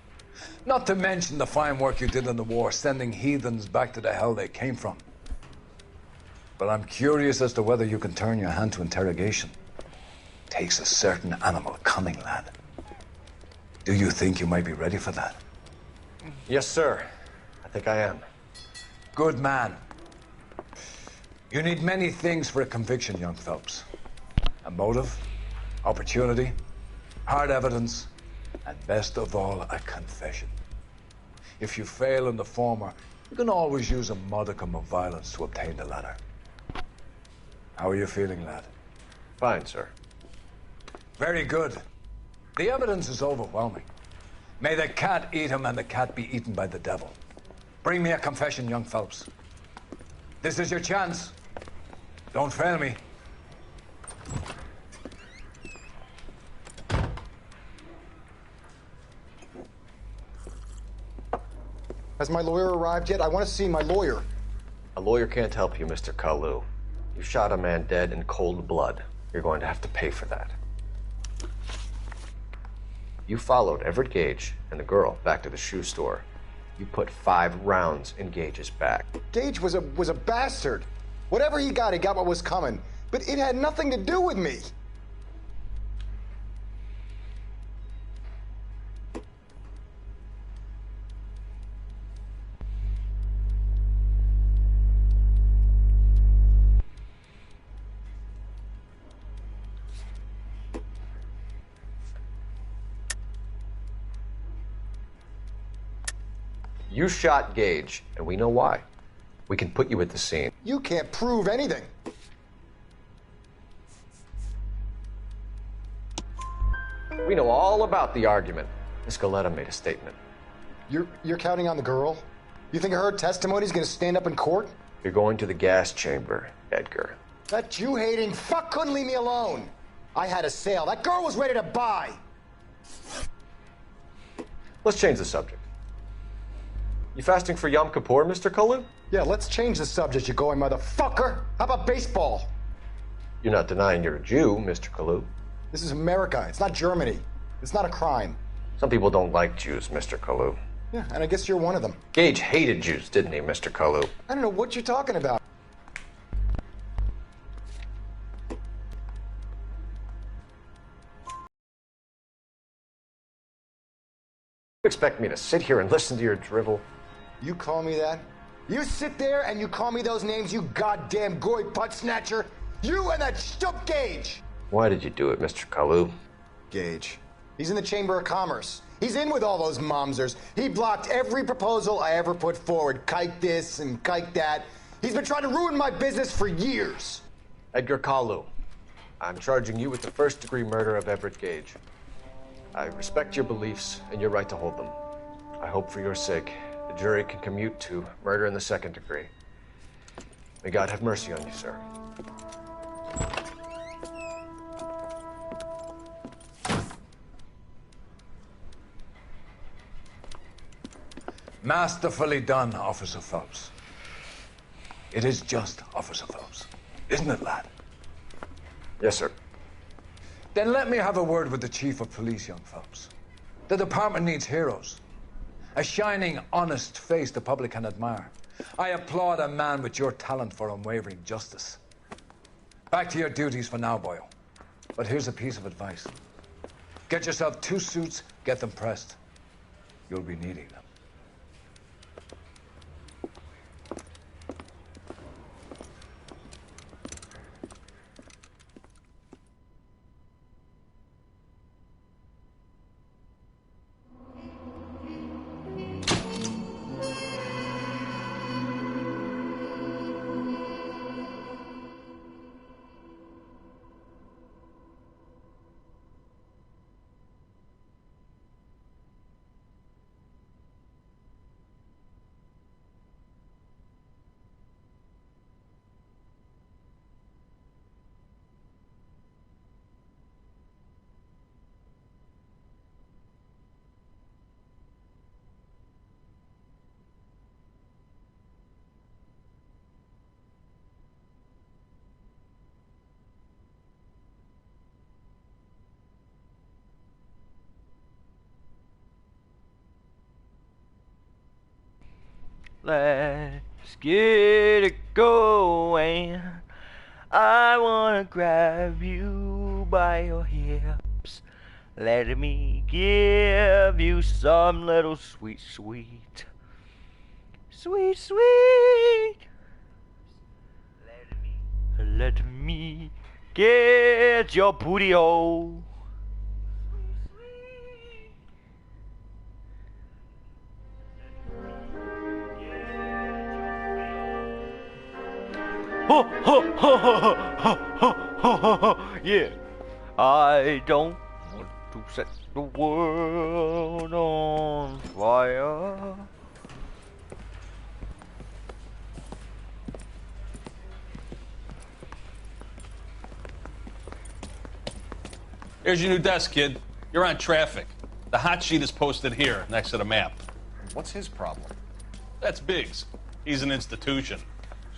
Not to mention the fine work you did in the war, sending heathens back to the hell they came from. But I'm curious as to whether you can turn your hand to interrogation. Takes a certain animal cunning, lad. Do you think you might be ready for that? Yes, sir. I think I am. Good man. You need many things for a conviction, young Phelps. A motive, opportunity, hard evidence, and best of all, a confession. If you fail in the former, you can always use a modicum of violence to obtain the latter. How are you feeling, lad? Fine, sir. Very good. The evidence is overwhelming. May the cat eat him and the cat be eaten by the devil. Bring me a confession, young Phelps. This is your chance. Don't fail me. Has my lawyer arrived yet? I want to see my lawyer. A lawyer can't help you, Mr. Kalu. You shot a man dead in cold blood. You're going to have to pay for that. You followed Everett Gage and the girl back to the shoe store. You put 5 rounds in Gage's back. Gage was a bastard. Whatever he got what was coming. But it had nothing to do with me. You shot Gage, and we know why. We can put you at the scene. You can't prove anything. We know all about the argument. Miss Galetta made a statement. You're counting on the girl? You think her testimony's gonna stand up in court? You're going to the gas chamber, Edgar. That Jew-hating fuck couldn't leave me alone. I had a sale. That girl was ready to buy. Let's change the subject. You fasting for Yom Kippur, Mr. Kalu? Yeah, let's change the subject, you going motherfucker. How about baseball? You're not denying you're a Jew, Mr. Kalu. This is America. It's not Germany. It's not a crime. Some people don't like Jews, Mr. Kalu. Yeah, and I guess you're one of them. Gage hated Jews, didn't he, Mr. Kalu? I don't know what you're talking about. You expect me to sit here and listen to your drivel? You call me that? You sit there and you call me those names, you goddamn goy butt snatcher? You and that stup Gage! Why did you do it, Mr. Kalu? Gage. He's in the Chamber of Commerce. He's in with all those momsers. He blocked every proposal I ever put forward. Kike this and kike that. He's been trying to ruin my business for years. Edgar Kalu, I'm charging you with the first-degree murder of Everett Gage. I respect your beliefs and your right to hold them. I hope for your sake the jury can commute to murder in the second degree. May God have mercy on you, sir. Masterfully done, Officer Phelps. It is just, Officer Phelps. Isn't it, lad? Yes, sir. Then let me have a word with the Chief of Police, young Phelps. The department needs heroes. A shining, honest face the public can admire. I applaud a man with your talent for unwavering justice. Back to your duties for now, Boyle. But here's a piece of advice. Get yourself 2 suits, get them pressed. You'll be needing them. Let's get it going. I wanna grab you by your hips. Let me give you some little sweet, sweet. Sweet, sweet. Let me get your booty hole. Ho, ho, ho, ho, ho, ho, ho, ho, ho. Yeah. I don't want to set the world on fire. Here's your new desk, kid. You're on traffic. The hot sheet is posted here, next to the map. What's his problem? That's Biggs. He's an institution.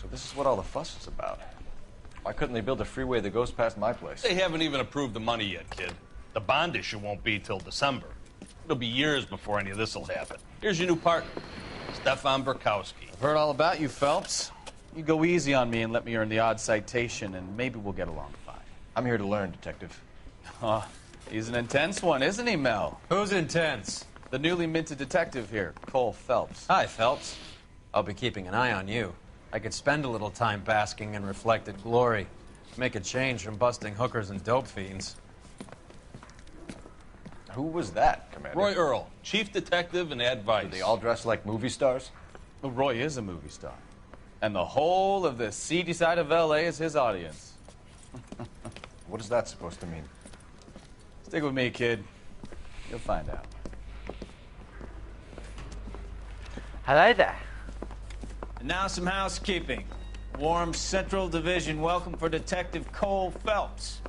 So this is what all the fuss is about. Why couldn't they build a freeway that goes past my place? They haven't even approved the money yet, kid. The bond issue won't be till December. It'll be years before any of this will happen. Here's your new partner, Stefan Burkowski. I've heard all about you, Phelps. You go easy on me and let me earn the odd citation, and maybe we'll get along fine. I'm here to learn, Detective. Oh, he's an intense one, isn't he, Mel? Who's intense? The newly minted detective here, Cole Phelps. Hi, Phelps. I'll be keeping an eye on you. I could spend a little time basking in reflected glory. Make a change from busting hookers and dope fiends. Who was that, Commander? Roy Earl, chief detective and advice. Do they all dress like movie stars? Well, Roy is a movie star. And the whole of the seedy side of L.A. is his audience. What is that supposed to mean? Stick with me, kid. You'll find out. Hello there. And now some housekeeping. Warm Central Division welcome for Detective Cole Phelps.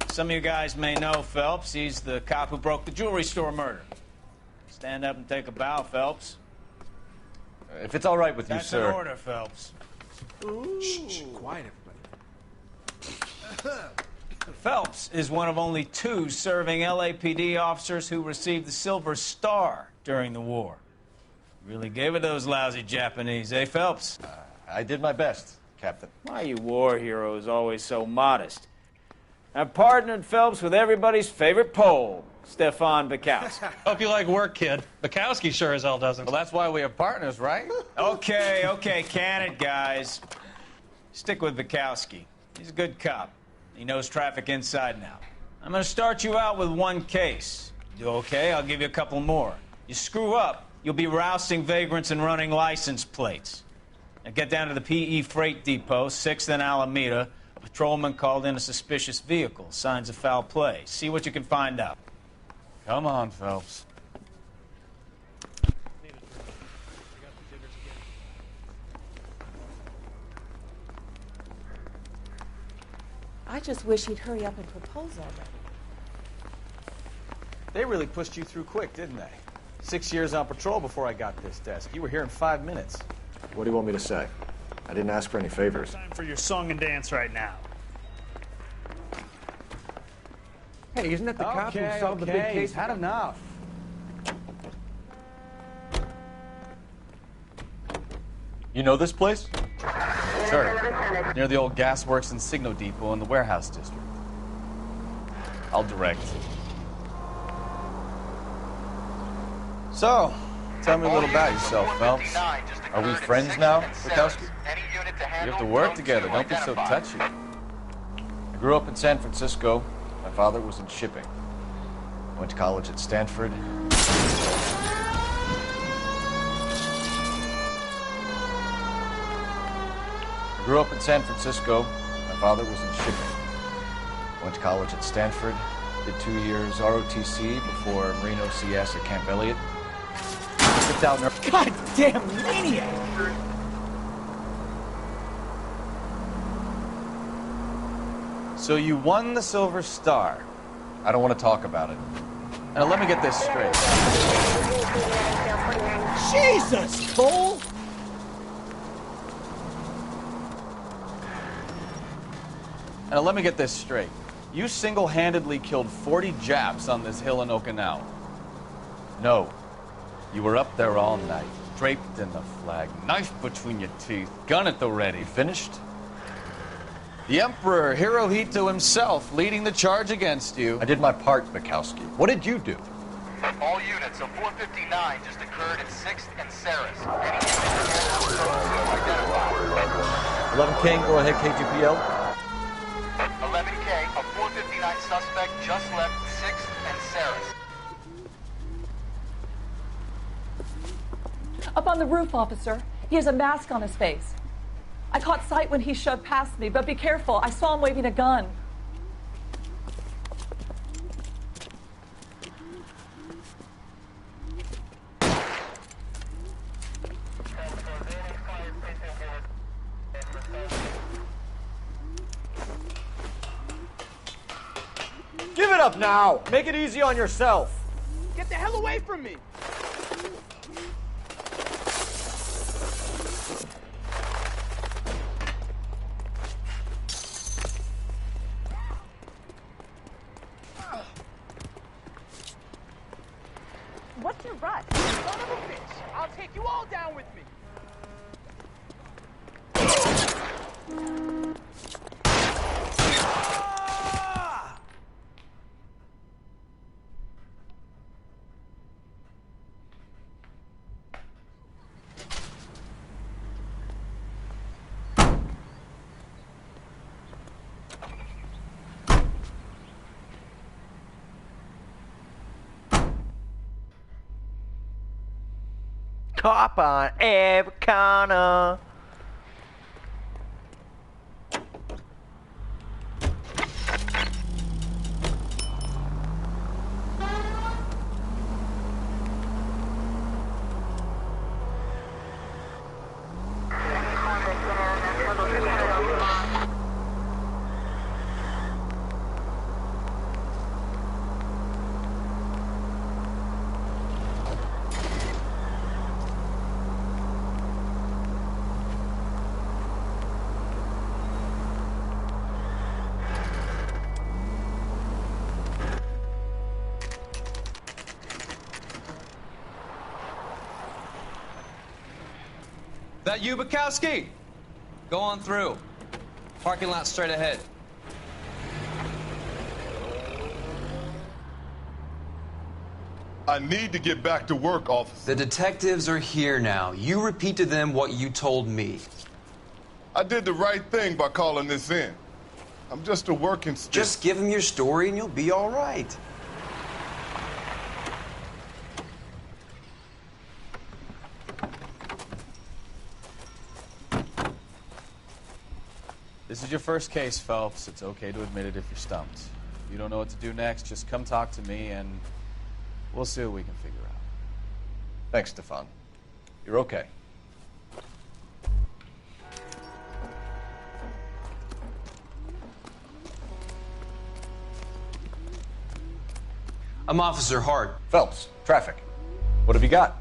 Some of you guys may know Phelps. He's the cop who broke the jewelry store murder. Stand up and take a bow, Phelps. If it's all right with you, That's sir. an order, Phelps. Shh, quiet, everybody. Phelps is one of only 2 serving LAPD officers who received the Silver Star during the war. Really gave it those lousy Japanese, eh, Phelps? I did my best, Captain. Why you war heroes always so modest? I've partnered Phelps with everybody's favorite Pole, Stefan Burkowski. Hope you like work, kid. Bukowski sure as hell doesn't. Well, that's why we have partners, right? Okay, can it, guys. Stick with Bukowski. He's a good cop. He knows traffic inside and out. I'm going to start you out with 1 case. You do okay, I'll give you a couple more. You screw up, you'll be rousting vagrants and running license plates. Now get down to the PE Freight Depot, 6th and Alameda, patrolman called in a suspicious vehicle. Signs of foul play. See what you can find out. Come on, Phelps. I just wish he'd hurry up and propose already. They really pushed you through quick, didn't they? 6 years on patrol before I got this desk. You were here in 5 minutes. What do you want me to say? I didn't ask for any favors. Time for your song and dance right now. Hey, isn't that the cop who solved the big case? Had enough. You know this place? Sure. Near the old gasworks and Signo Depot in the warehouse district. I'll direct. So, tell me a little about yourself, Phelps. Are we friends now, Bukowski? We have to work together. Don't be so touchy. I grew up in San Francisco. My father was in shipping. Went to college at Stanford. I grew up in San Francisco. My father was in shipping. Went to college at Stanford. Did 2 years ROTC before Marine OCS at Camp Elliott. Get down there. God damn maniac! So you won the Silver Star. I don't want to talk about it. Now let me get this straight. Jesus, Cole! Now let me get this straight. You single-handedly killed 40 Japs on this hill in Okinawa. No. You were up there all night, draped in the flag, knife between your teeth, gun at the ready. Finished? The Emperor Hirohito himself leading the charge against you. I did my part, Bukowski. What did you do? All units, a 459 just occurred at 6th and Saris. 11K, go ahead, KGPL. 11K, a 459 suspect just left 6th and Saris. Up on the roof, officer. He has a mask on his face. I caught sight when he shoved past me, but be careful. I saw him waving a gun. Give it up now! Make it easy on yourself! Get the hell away from me! What's your rush? Son of a bitch! I'll take you all down with me! Cop on every corner. That you, Bukowski? Go on through. Parking lot straight ahead. I need to get back to work, officer. The detectives are here now. You repeat to them what you told me. I did the right thing by calling this in. I'm just a working stick. Just give them your story and you'll be all right. This This is your first case, Phelps. It's okay to admit it if you're stumped. If you don't know what to do next, just come talk to me and we'll see what we can figure out. Thanks, Stefan. You're okay. I'm Officer Hart. Phelps, traffic. What have you got?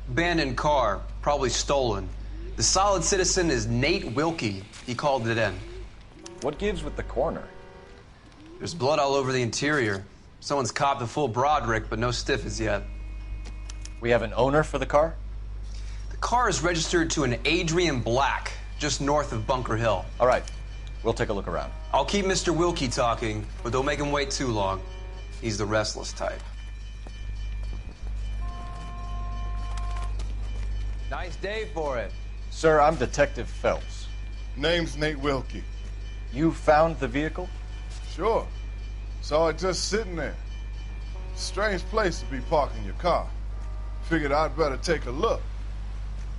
Abandoned car, probably stolen. The solid citizen is Nate Wilkie. He called it in. What gives with the coroner? There's blood all over the interior. Someone's copped a full Broderick, but no stiff as yet. We have an owner for the car? The car is registered to an Adrian Black, just north of Bunker Hill. All right. We'll take a look around. I'll keep Mr. Wilkie talking, but don't make him wait too long. He's the restless type. Nice day for it. Sir, I'm Detective Phelps. Name's Nate Wilkie. You found the vehicle? Sure. Saw it just sitting there. Strange place to be parking your car. Figured I'd better take a look.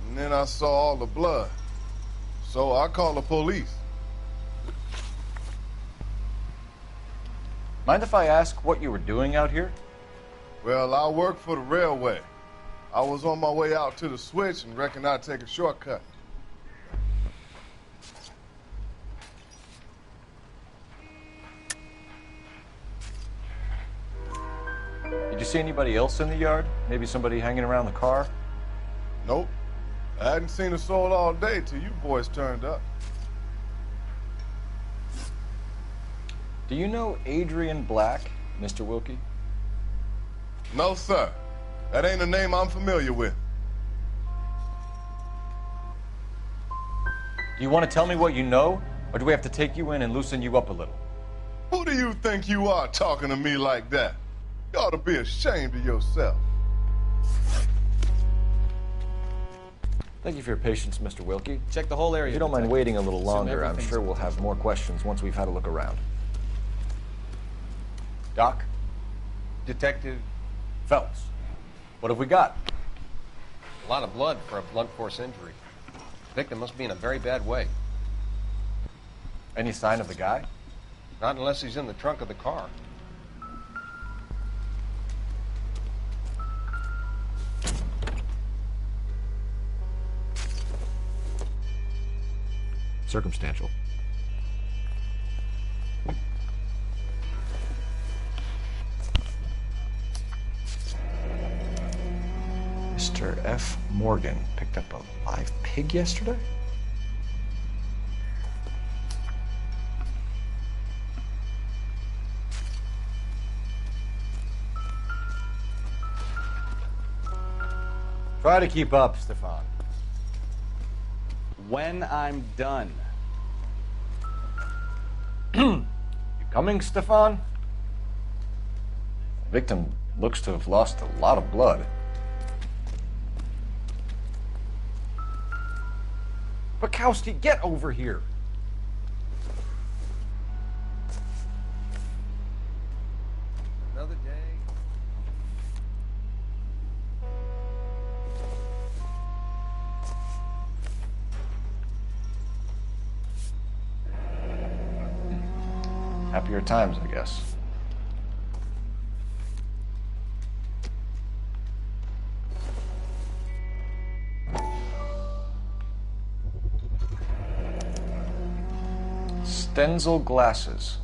And then I saw all the blood. So I called the police. Mind if I ask what you were doing out here? Well, I work for the railway. I was on my way out to the switch and reckoned I'd take a shortcut. Did you see anybody else in the yard? Maybe somebody hanging around the car? Nope. I hadn't seen a soul all day till you boys turned up. Do you know Adrian Black, Mr. Wilkie? No, sir. That ain't a name I'm familiar with. Do you want to tell me what you know, or do we have to take you in and loosen you up a little? Who do you think you are talking to me like that? You ought to be ashamed of yourself. Thank you for your patience, Mr. Wilkie. Check the whole area. If you don't mind Detective. waiting a little Assume longer, I'm everything's sure we'll have more questions once we've had a look around. Doc? Detective Phelps. What have we got? a lot of blood for a blunt force injury. The victim must be in a very bad way. Any sign of the guy? Not unless he's in the trunk of the car. Circumstantial. Mr. F. Morgan picked up a live pig yesterday? Try to keep up, Stefan. When I'm done. You coming, Stefan? The victim looks to have lost a lot of blood. Bukowski, get over here. Another day. Happier times, I guess. Stenzel glasses.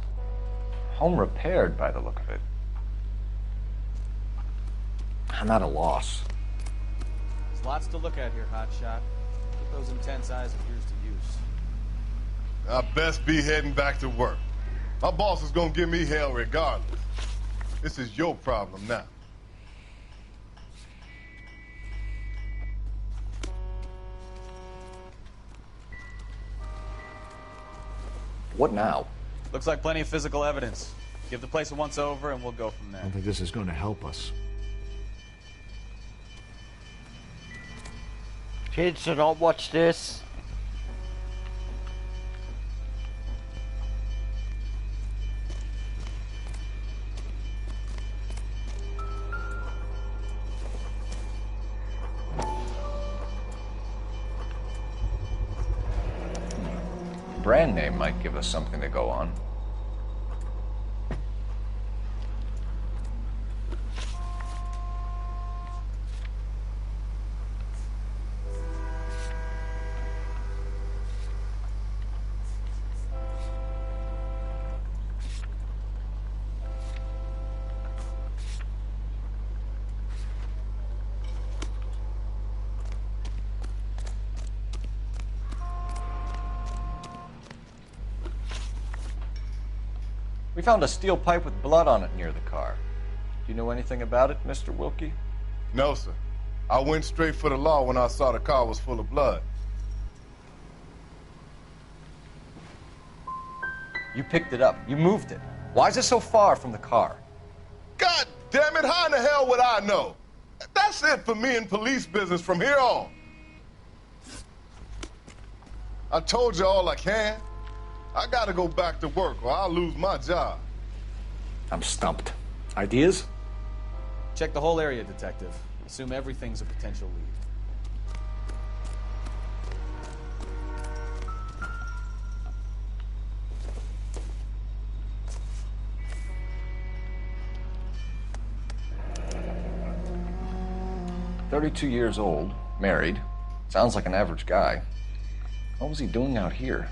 Home repaired by the look of it. I'm at a loss. There's lots to look at here, hotshot. Put those intense eyes of yours to use. I best be heading back to work. My boss is gonna give me hell regardless. This is your problem now. What now? Looks like plenty of physical evidence. Give the place a once-over and we'll go from there. I don't think this is going to help us. Kids, do not watch this. brand name might give us something to go on. We found a steel pipe with blood on it near the car. Do you know anything about it, Mr. Wilkie? No, sir. I went straight for the law when I saw the car was full of blood. You picked it up. You moved it. Why is it so far from the car? God damn it, how in the hell would I know? That's it for me in police business from here on. I told you all I can. I gotta go back to work or I'll lose my job. I'm stumped. Ideas? Check the whole area, Detective. Assume everything's a potential lead. "32 years old, married. Sounds like an average guy. What was he doing out here?"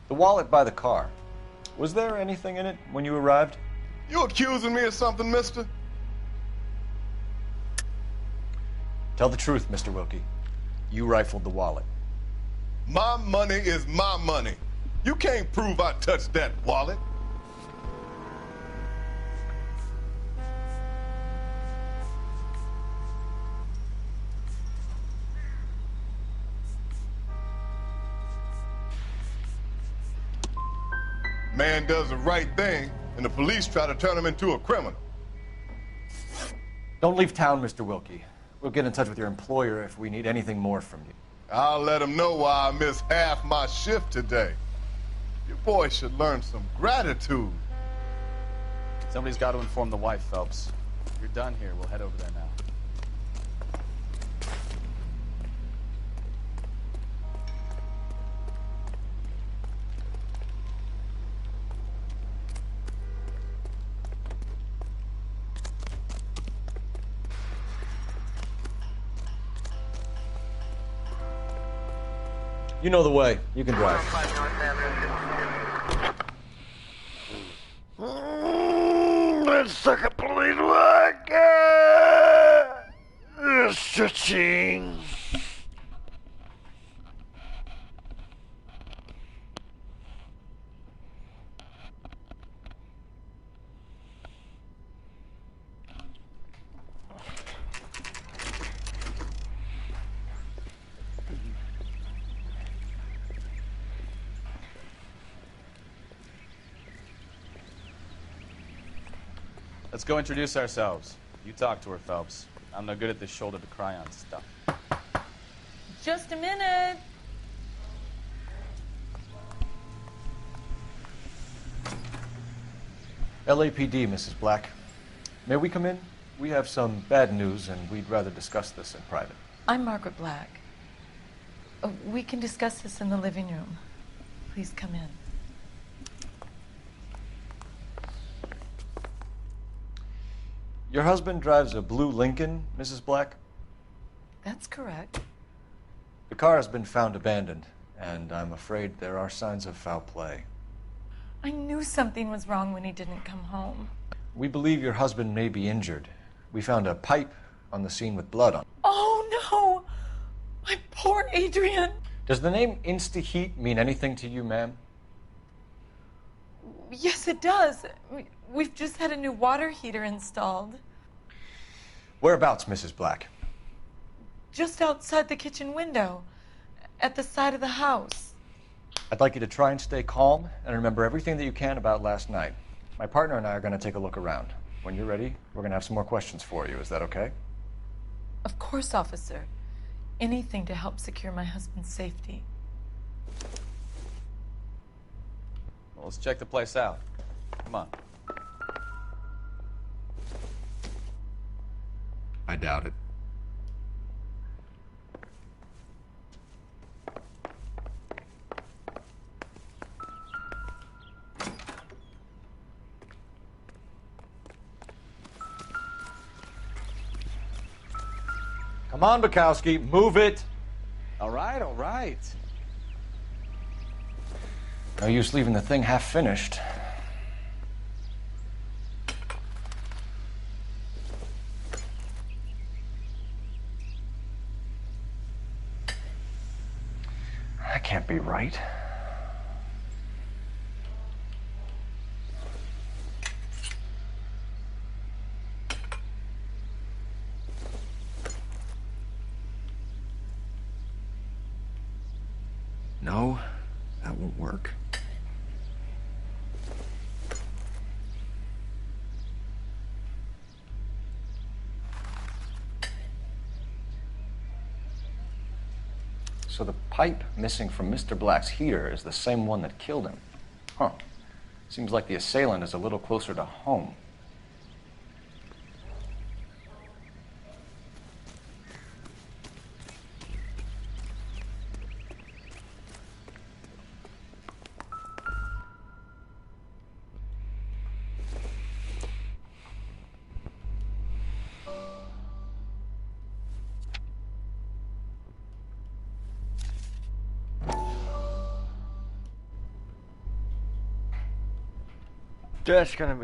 The wallet by the car. Was there anything in it when you arrived? You accusing me of something, mister? Tell the truth, Mr. Wilkie. You rifled the wallet. My money is my money. You can't prove I touched that wallet. Man does the right thing, and the police try to turn him into a criminal. Don't leave town, Mr. Wilkie. We'll get in touch with your employer if we need anything more from you. I'll let him know why I missed half my shift today. Your boy should learn some gratitude. Somebody's got to inform the wife, Phelps. If you're done here, we'll head over there now. You know the way. You can drive. Let's take a police work. Stretching. Let's go introduce ourselves. You talk to her, Phelps. I'm no good at this shoulder to cry on stuff. Just a minute. LAPD, Mrs. Black. May we come in? We have some bad news, and we'd rather discuss this in private. I'm Margaret Black. We can discuss this in the living room. Please come in. Your husband drives a blue Lincoln, Mrs. Black? That's correct. The car has been found abandoned, and I'm afraid there are signs of foul play. I knew something was wrong when he didn't come home. We believe your husband may be injured. We found a pipe on the scene with blood on it. Oh, no! My poor Adrian! Does the name Insta-Heat mean anything to you, ma'am? Yes, it does. We've just had a new water heater installed. Whereabouts, Mrs. Black? just outside the kitchen window, at the side of the house. I'd like you to try and stay calm and remember everything that you can about last night. My partner and I are going to take a look around. When you're ready, we're going to have some more questions for you. Is that okay? Of course, officer. Anything to help secure my husband's safety. Well, let's check the place out. Come on. I doubt it. Come on, Bukowski, move it. All right, all right. No use leaving the thing half finished. That can't be right. No, that won't work. So the pipe missing from Mr. Black's heater is the same one that killed him. Huh. Seems like the assailant is a little closer to home. That's gonna be